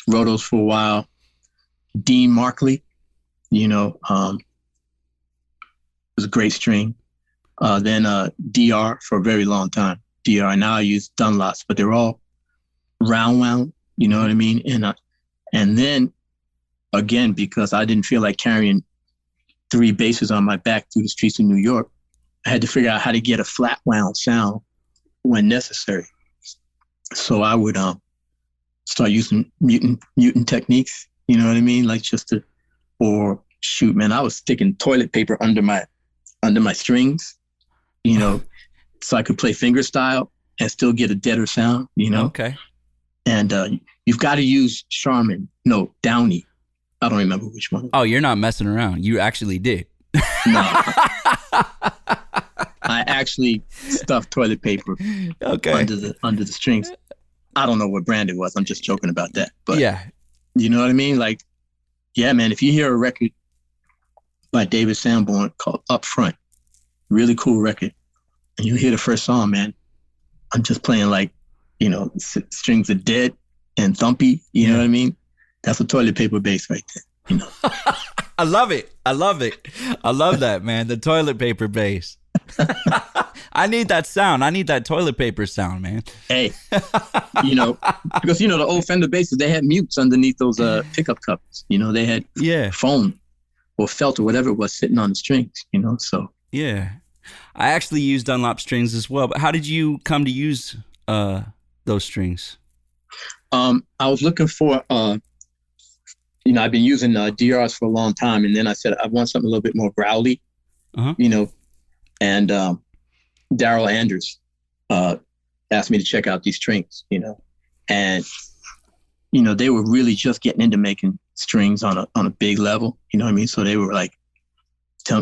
rotos for a while. Dean Markley, you know, was a great string. Then DR for a very long time. DR, and now I use Dunlops, but they're all round wound, you know what I mean? And then, again, because I didn't feel like carrying 3 basses on my back through the streets of New York, I had to figure out how to get a flat wound sound when necessary. So I would start using mutant techniques, you know what I mean? Like or shoot, man, I was sticking toilet paper under my strings, you know, so I could play fingerstyle and still get a deader sound, you know? Okay. And you've got to use Downey. I don't remember which one. Oh, you're not messing around. You actually did. No. I actually stuffed toilet paper under the strings. I don't know what brand it was. I'm just joking about that. But yeah, you know what I mean? Like, yeah, man, if you hear a record by David Sanborn called Up Front, really cool record, and you hear the first song, man, I'm just playing like, you know, strings are dead and thumpy, you know what I mean? That's a toilet paper bass right there, you know? I love it. I love that, man. The toilet paper bass. I need that sound. I need that toilet paper sound, man. Hey, you know, because, you know, the old Fender basses, they had mutes underneath those pickup covers. You know, they had foam or felt or whatever it was sitting on the strings, you know, so. Yeah. I actually use Dunlop strings as well, but how did you come to use those strings? I was looking for, you know, I've been using DRs for a long time, and then I said, I want something a little bit more growly, you know, and Daryl Anders asked me to check out these strings, you know, and, you know, they were really just getting into making strings on a big level, you know what I mean? So they were like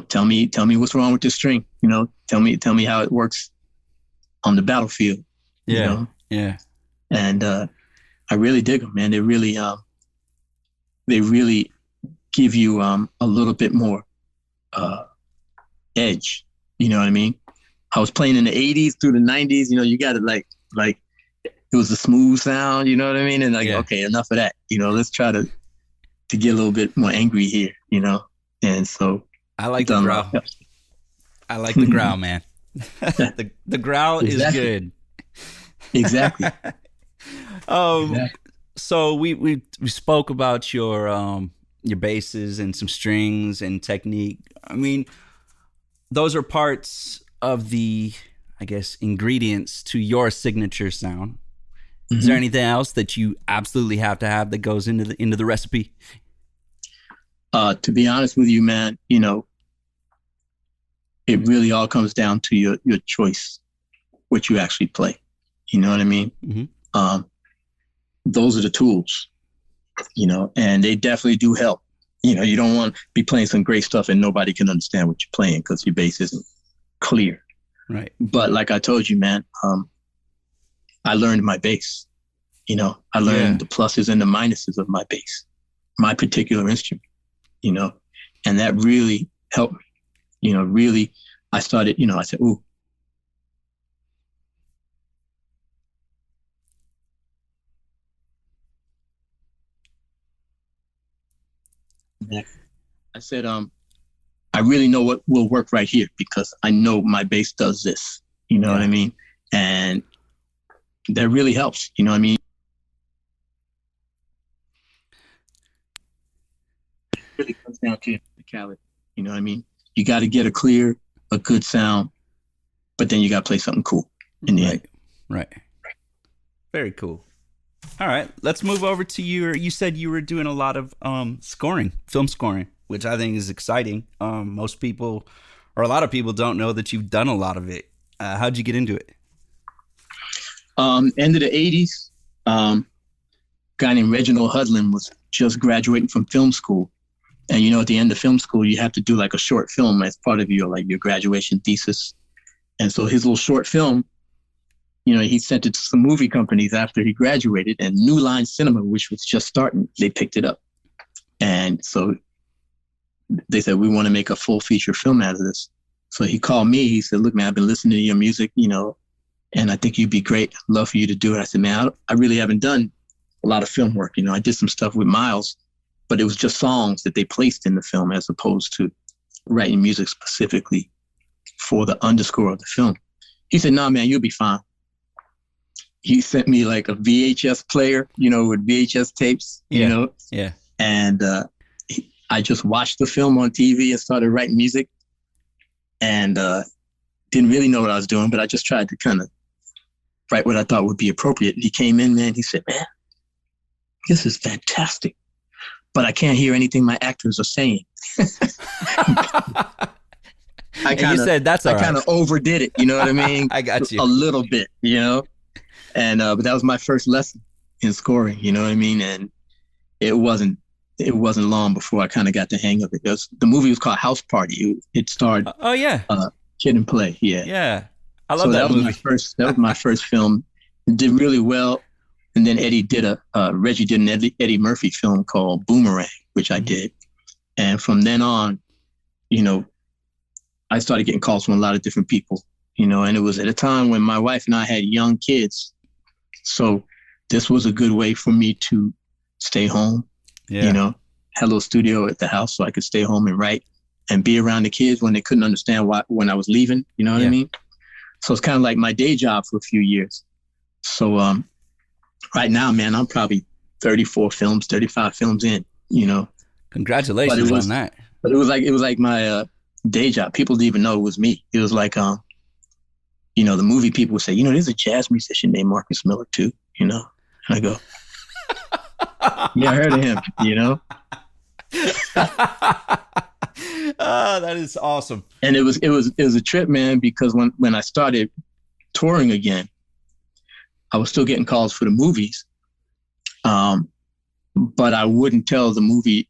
tell me what's wrong with this string. Tell me how it works on the battlefield. Yeah. Yeah. And I really dig them, man. They really give you a little bit more edge. You know what I mean? I was playing in the 80s through the 90s. You got it like it was a smooth sound. You know what I mean? And okay, enough of that. Let's try to get a little bit more angry here. And so I like the growl. I like the growl, man. the growl is good. Exactly. So we spoke about your basses and some strings and technique. I mean, those are parts of the, I guess, ingredients to your signature sound. Mm-hmm. Is there anything else that you absolutely have to have that goes into the recipe? To be honest with you, man, it really all comes down to your choice, what you actually play. You know what I mean? Mm-hmm. Those are the tools, and they definitely do help. You don't want to be playing some great stuff and nobody can understand what you're playing because your bass isn't clear. Right. But like I told you, man, I learned my bass. I learned the pluses and the minuses of my bass, my particular instrument, and that really helped me. Really, I started, I said, ooh. I said, I really know what will work right here because I know my bass does this. You know what I mean? And that really helps. You know what I mean? It really comes down to musicality. You know what I mean? You got to get a good sound, but then you got to play something cool in the end. Right. Very cool. All right, let's move over to you said you were doing a lot of film scoring, which I think is exciting. Most people, or a lot of people, don't know that you've done a lot of it. How'd you get into it? End of the 80s, guy named Reginald Hudlin was just graduating from film school. And, at the end of film school, you have to do like a short film as part of your graduation thesis. And so his little short film, he sent it to some movie companies after he graduated, and New Line Cinema, which was just starting, they picked it up. And so they said, we want to make a full feature film out of this. So he called me. He said, look, man, I've been listening to your music, and I think you'd be great. I'd love for you to do it. I said, man, I really haven't done a lot of film work. I did some stuff with Miles, but it was just songs that they placed in the film as opposed to writing music specifically for the underscore of the film. He said, no, man, you'll be fine. He sent me like a VHS player, with VHS tapes, Yeah. And I just watched the film on TV and started writing music, and didn't really know what I was doing, but I just tried to kind of write what I thought would be appropriate. And he came in, man, he said, man, this is fantastic, but I can't hear anything my actors are saying. You said that's all right. I kind of overdid it, you know what I mean? I got you. A little bit, And but that was my first lesson in scoring, you know what I mean? And it wasn't long before I kind of got the hang of it. The movie was called House Party. It starred Kid and Play. Yeah. I love that movie. That was my first film. It did really well. And then Reggie did an Eddie Murphy film called Boomerang, which I did. And from then on, I started getting calls from a lot of different people, and it was at a time when my wife and I had young kids. So this was a good way for me to stay home, had a little studio at the house so I could stay home and write and be around the kids when they couldn't understand when I was leaving, you know what I mean? So it's kind of like my day job for a few years. So right now, man, I'm probably 35 films in, Congratulations on that. But it was like my day job. People didn't even know it was me. It was like, the movie people would say, there's a jazz musician named Marcus Miller too, And I go, yeah, I heard of him, Oh, that is awesome. And it was a trip, man, because when I started touring again, I was still getting calls for the movies. But I wouldn't tell the movie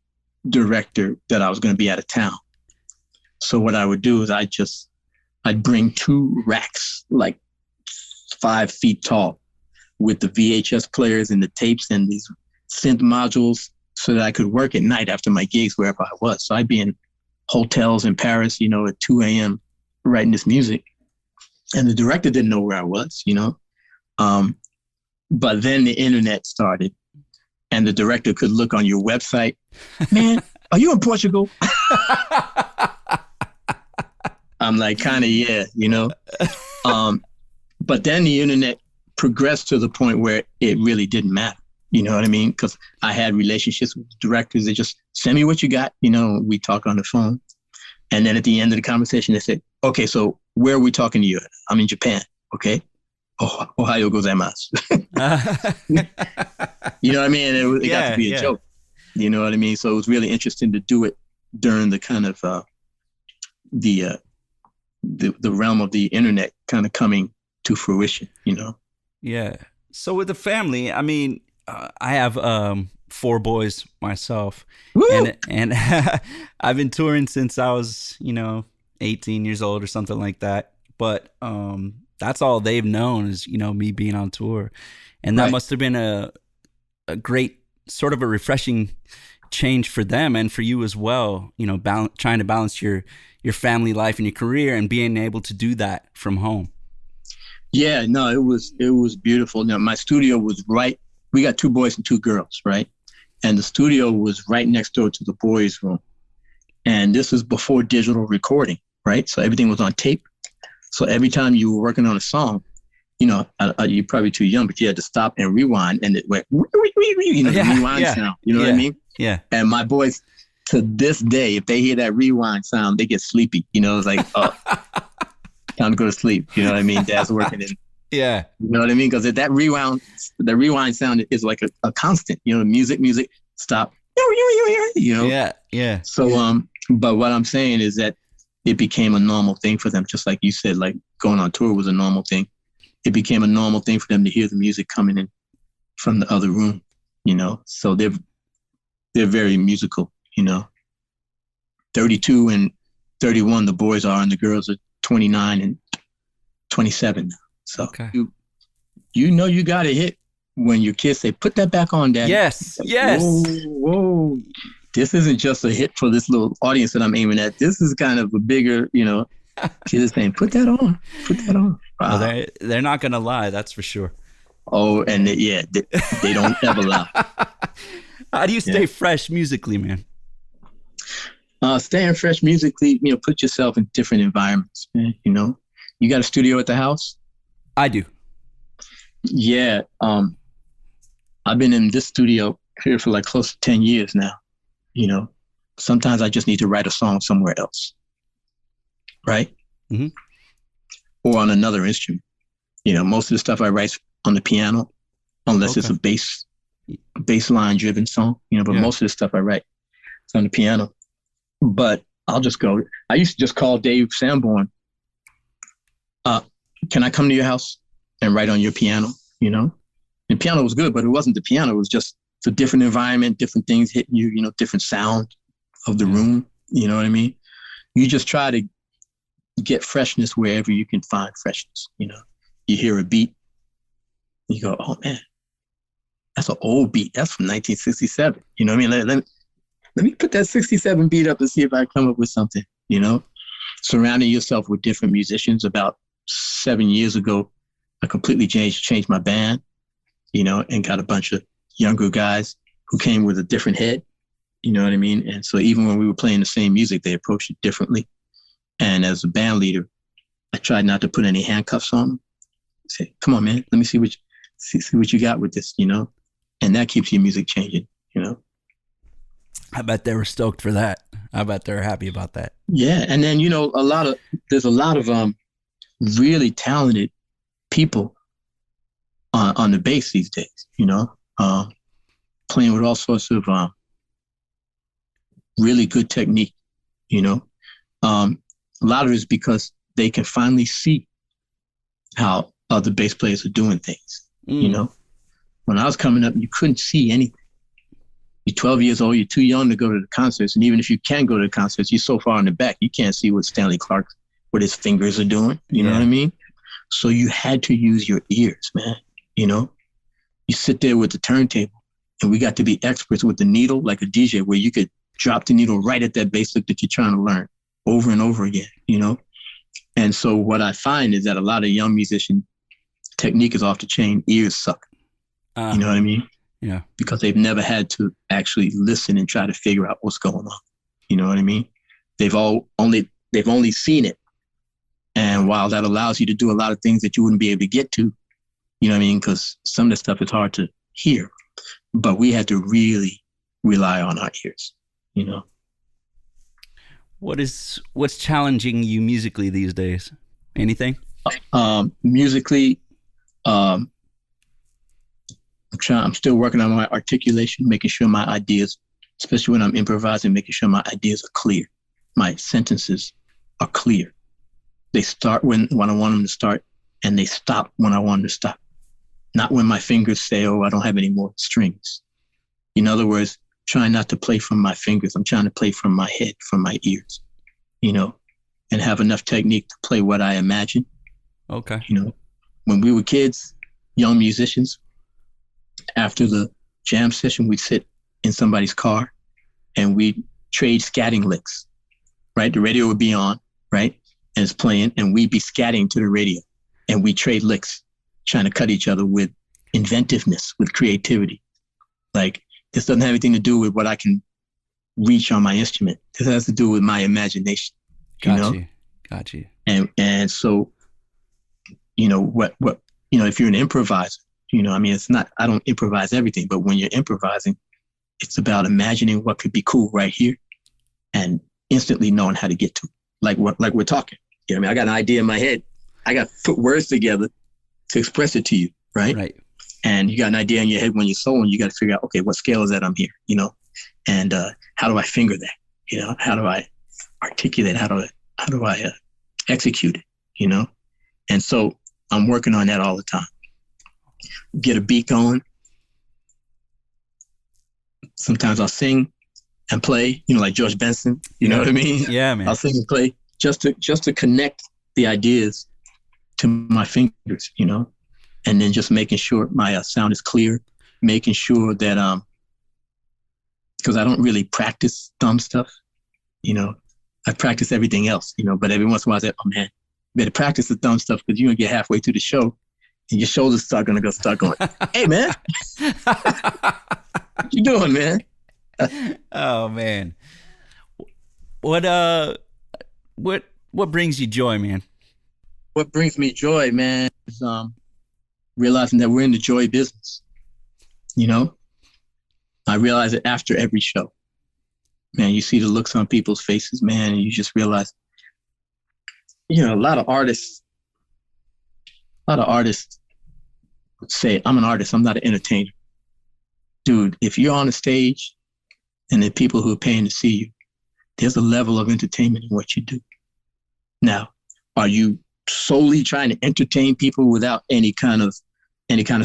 director that I was going to be out of town. So what I would do is I'd bring 2 racks, like 5 feet tall, with the VHS players and the tapes and these synth modules, so that I could work at night after my gigs wherever I was. So I'd be in hotels in Paris, at 2 a.m. writing this music. And the director didn't know where I was, But then the internet started, and the director could look on your website. Man, are you in Portugal? I'm like, kind of, yeah, But then the internet progressed to the point where it really didn't matter. You know what I mean? Because I had relationships with directors. They just send me what you got. We talk on the phone. And then at the end of the conversation, they said, okay, so where are we talking to you? I'm in Japan. Okay. Oh, Ohio gozaimasu. You know what I mean? It got to be a joke. You know what I mean? So it was really interesting to do it during the kind of the realm of the internet kind of coming to fruition, Yeah. So with the family, I mean, I have 4 boys myself. Woo! And I've been touring since I was, 18 years old or something like that. But that's all they've known is, me being on tour. And that must have been a great sort of a refreshing change for them and for you as well, trying to balance your family life and your career and being able to do that from home. Yeah, no, it was beautiful. Now, my studio was right. We got 2 boys and 2 girls, right? And the studio was right next door to the boys' room. And this was before digital recording, right? So everything was on tape. So every time you were working on a song, you're probably too young, but you had to stop and rewind, and it went, the rewind sound. You know what I mean? Yeah. And my boys, to this day, if they hear that rewind sound, they get sleepy. It's like, oh, time to go to sleep. You know what I mean? Dad's working in. Yeah. You know what I mean? Because the rewind sound is like a constant. Music, stop. Yeah, yeah. So, but what I'm saying is that it became a normal thing for them, just like you said, like going on tour was a normal thing. It became a normal thing for them to hear the music coming in from the other room, So they're very musical, 32 and 31, the boys are, and the girls are 29 and 27 now. So okay. You got a hit when your kids say, put that back on, Dad. Yes, like, yes. Whoa. This isn't just a hit for this little audience that I'm aiming at. This is kind of a bigger, kids saying, put that on. Wow. Well, they're not going to lie, that's for sure. Oh, and they don't ever lie. How do you stay fresh musically, man? Staying fresh musically, put yourself in different environments, man. You got a studio at the house? I do. Yeah. I've been in this studio here for like close to 10 years now. Sometimes I just need to write a song somewhere else. Right? Mm-hmm. Or on another instrument. Most of the stuff I write on the piano, unless it's a bass line driven song, but most of the stuff I write is on the piano. But I'll just go. I used to just call Dave Sanborn. Can I come to your house and write on your piano? The piano was good, but it wasn't the piano. It was just a different environment, different things hitting you, different sound of the room. You know what I mean? You just try to get freshness wherever you can find freshness. You hear a beat, you go, oh man, that's an old beat. That's from 1967. You know what I mean? Let me put that 67 beat up and see if I come up with something, surrounding yourself with different musicians. About 7 years ago, I completely changed my band, and got a bunch of younger guys who came with a different head, you know what I mean? And so even when we were playing the same music, they approached it differently. And as a band leader, I tried not to put any handcuffs on them. I say, come on, man, let me see what you got with this, and that keeps your music changing, I bet they were stoked for that. I bet they're happy about that. Yeah. And then, there's a lot of really talented people on the bass these days, playing with all sorts of really good technique, a lot of it is because they can finally see how other bass players are doing things, When I was coming up, you couldn't see anything. You're 12 years old. You're too young to go to the concerts. And even if you can go to the concerts, you're so far in the back, you can't see what Stanley Clark, what his fingers are doing. You know what I mean? So you had to use your ears, man. You know, you sit there with the turntable, and we got to be experts with the needle, like a DJ, where you could drop the needle right at that bass lick that you're trying to learn over and over again, you know? And so what I find is that a lot of young musician technique is off the chain. Ears suck. You know what I mean? Yeah. Because they've never had to actually listen and try to figure out what's going on. You know what I mean? They've only seen it. And while that allows you to do a lot of things that you wouldn't be able to get to, you know what I mean? Because some of the stuff is hard to hear, but we had to really rely on our ears, you know? What's challenging you musically these days? Anything? Musically, I'm still working on my articulation, making sure my ideas, especially when I'm improvising, making sure my ideas are clear. My sentences are clear. They start when I want them to start, and they stop when I want them to stop. Not when my fingers say, oh, I don't have any more strings. In other words, trying not to play from my fingers. I'm trying to play from my head, from my ears, you know, and have enough technique to play what I imagine. Okay. You know, when we were kids, young musicians, after the jam session, we'd sit in somebody's car and we'd trade scatting licks, right? The radio would be on, right? And it's playing, and we'd be scatting to the radio, and we trade licks, trying to cut each other with inventiveness, with creativity. Like, this doesn't have anything to do with what I can reach on my instrument. This has to do with my imagination. Got you. And so, you know, if you're an improviser, you know, I mean, I don't improvise everything, but when you're improvising, it's about imagining what could be cool right here and instantly knowing how to get to it. Like we're talking. You know what I mean? I got an idea in my head. I got to put words together to express it to you, right? Right. And you got an idea in your head when you're soloing, you got to figure out, okay, what scale is that I'm here, you know? And how do I finger that? You know, how do I articulate? How do I execute it, you know? And so I'm working on that all the time. Get a beat going. Sometimes I'll sing and play, you know, like George Benson, you know what I mean? Yeah, man. I'll sing and play just to connect the ideas to my fingers, you know, and then just making sure my sound is clear, making sure that, because I don't really practice dumb stuff, you know, I practice everything else, you know, but every once in a while I say, oh man, better practice the dumb stuff because you're going to get halfway through the show and your shoulders start going, hey man, what you doing, man? Oh man. What brings you joy, man? What brings me joy, man, is realizing that we're in the joy business. You know, I realize it after every show. Man, you see the looks on people's faces, man, and you just realize, you know, a lot of artists would say, I'm an artist, I'm not an entertainer. Dude, if you're on a stage and the people who are paying to see you, there's a level of entertainment in what you do. Now, are you solely trying to entertain people without any kind of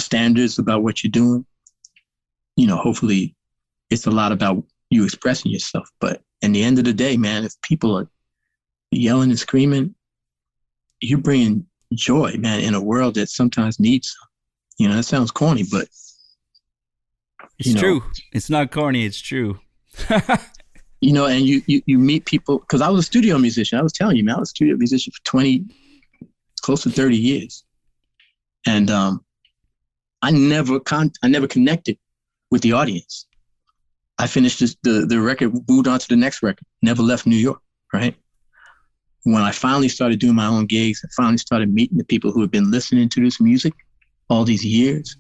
standards about what you're doing? You know, hopefully it's a lot about you expressing yourself. But in the end of the day, man, if people are yelling and screaming, you're bringing joy, man, in a world that sometimes needs some. You know, that sounds corny, but it's true. It's not corny. It's true. You know, and you meet people, because I was a studio musician. I was telling you, man, I was a studio musician for close to 30 years. And I never connected with the audience. I finished the record, moved on to the next record, never left New York, right? When I finally started doing my own gigs, I finally started meeting the people who have been listening to this music all these years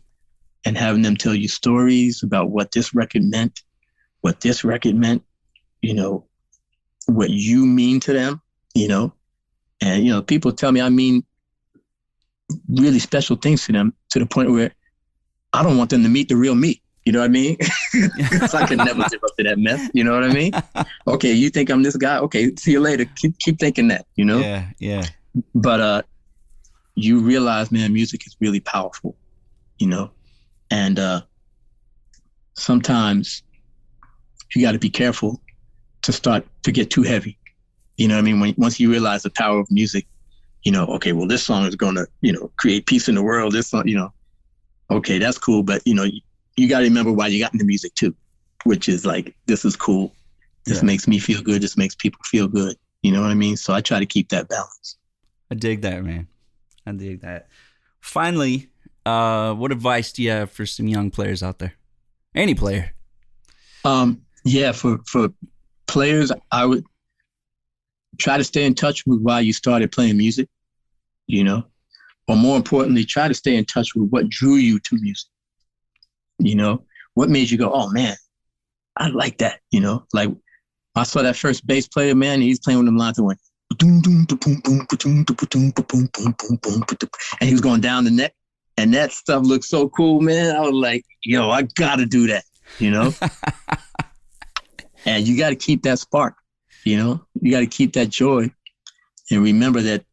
and having them tell you stories about what this record meant, you know, what you mean to them, you know. And, you know, people tell me I mean really special things to them to the point where I don't want them to meet the real me. You know what I mean? Because I can never live up to that mess. You know what I mean? Okay, you think I'm this guy? Okay, see you later. Keep thinking that, you know? Yeah. But you realize, man, music is really powerful, you know? And sometimes you got to be careful to start to get too heavy. You know what I mean? Once you realize the power of music, you know, okay, well, this song is going to, you know, create peace in the world. This song, you know, okay, that's cool. But, you know, you got to remember why you got into music too, which is like, this is cool. This makes me feel good. This makes people feel good. You know what I mean? So I try to keep that balance. I dig that, man. I dig that. Finally, what advice do you have for some young players out there? Any player. Yeah, for players, I would try to stay in touch with why you started playing music, you know, or more importantly, try to stay in touch with what drew you to music. You know, what made you go, oh man, I like that. You know, like I saw that first bass player, man, he's playing with them lines and went, and he was going down the neck, and that stuff looked so cool, man. I was like, yo, I gotta do that, you know. And you got to keep that spark, you know. You got to keep that joy, and remember that,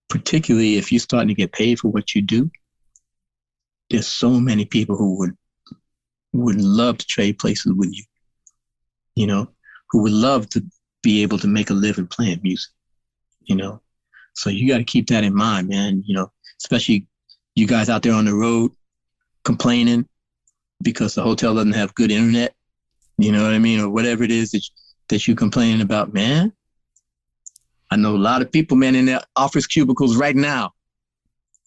particularly if you're starting to get paid for what you do, there's so many people who would love to trade places with you, you know, who would love to be able to make a living playing music, you know. So you got to keep that in mind, man, you know, especially you guys out there on the road complaining because the hotel doesn't have good internet, you know what I mean, or whatever it is that you're complaining about, man. I know a lot of people, man, in their office cubicles right now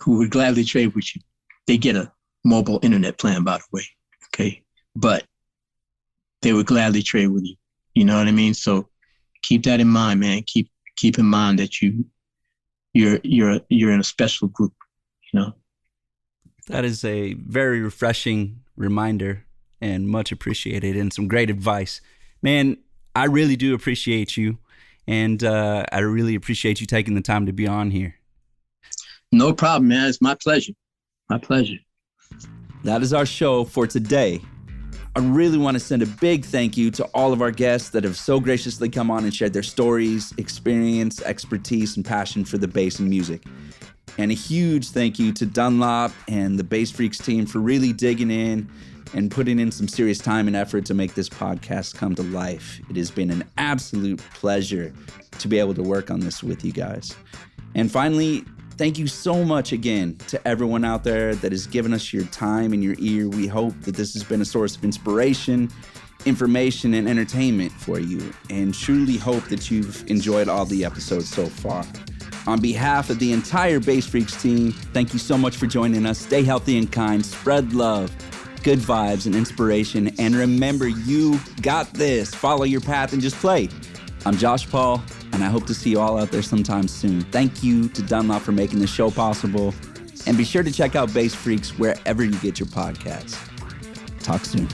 who would gladly trade with you. They get a mobile internet plan, by the way, okay? But they would gladly trade with you. You know what I mean? So keep that in mind, man. Keep in mind that you're in a special group, you know? That is a very refreshing reminder and much appreciated, and some great advice. Man, I really do appreciate you, and I really appreciate you taking the time to be on here. No problem, man. It's my pleasure. My pleasure. That is our show for today. I really want to send a big thank you to all of our guests that have so graciously come on and shared their stories, experience, expertise, and passion for the bass and music. And a huge thank you to Dunlop and the Bass Freaks team for really digging in and putting in some serious time and effort to make this podcast come to life. It has been an absolute pleasure to be able to work on this with you guys. And finally, thank you so much again to everyone out there that has given us your time and your ear. We hope that this has been a source of inspiration, information, and entertainment for you, and truly hope that you've enjoyed all the episodes so far. On behalf of the entire Bass Freaks team, thank you so much for joining us. Stay healthy and kind, spread love, good vibes and inspiration, and remember, you got this. Follow your path and just play. I'm Josh Paul, and I hope to see you all out there sometime soon. Thank you to Dunlop for making this show possible, and be sure to check out Bass Freaks wherever you get your podcasts. Talk soon.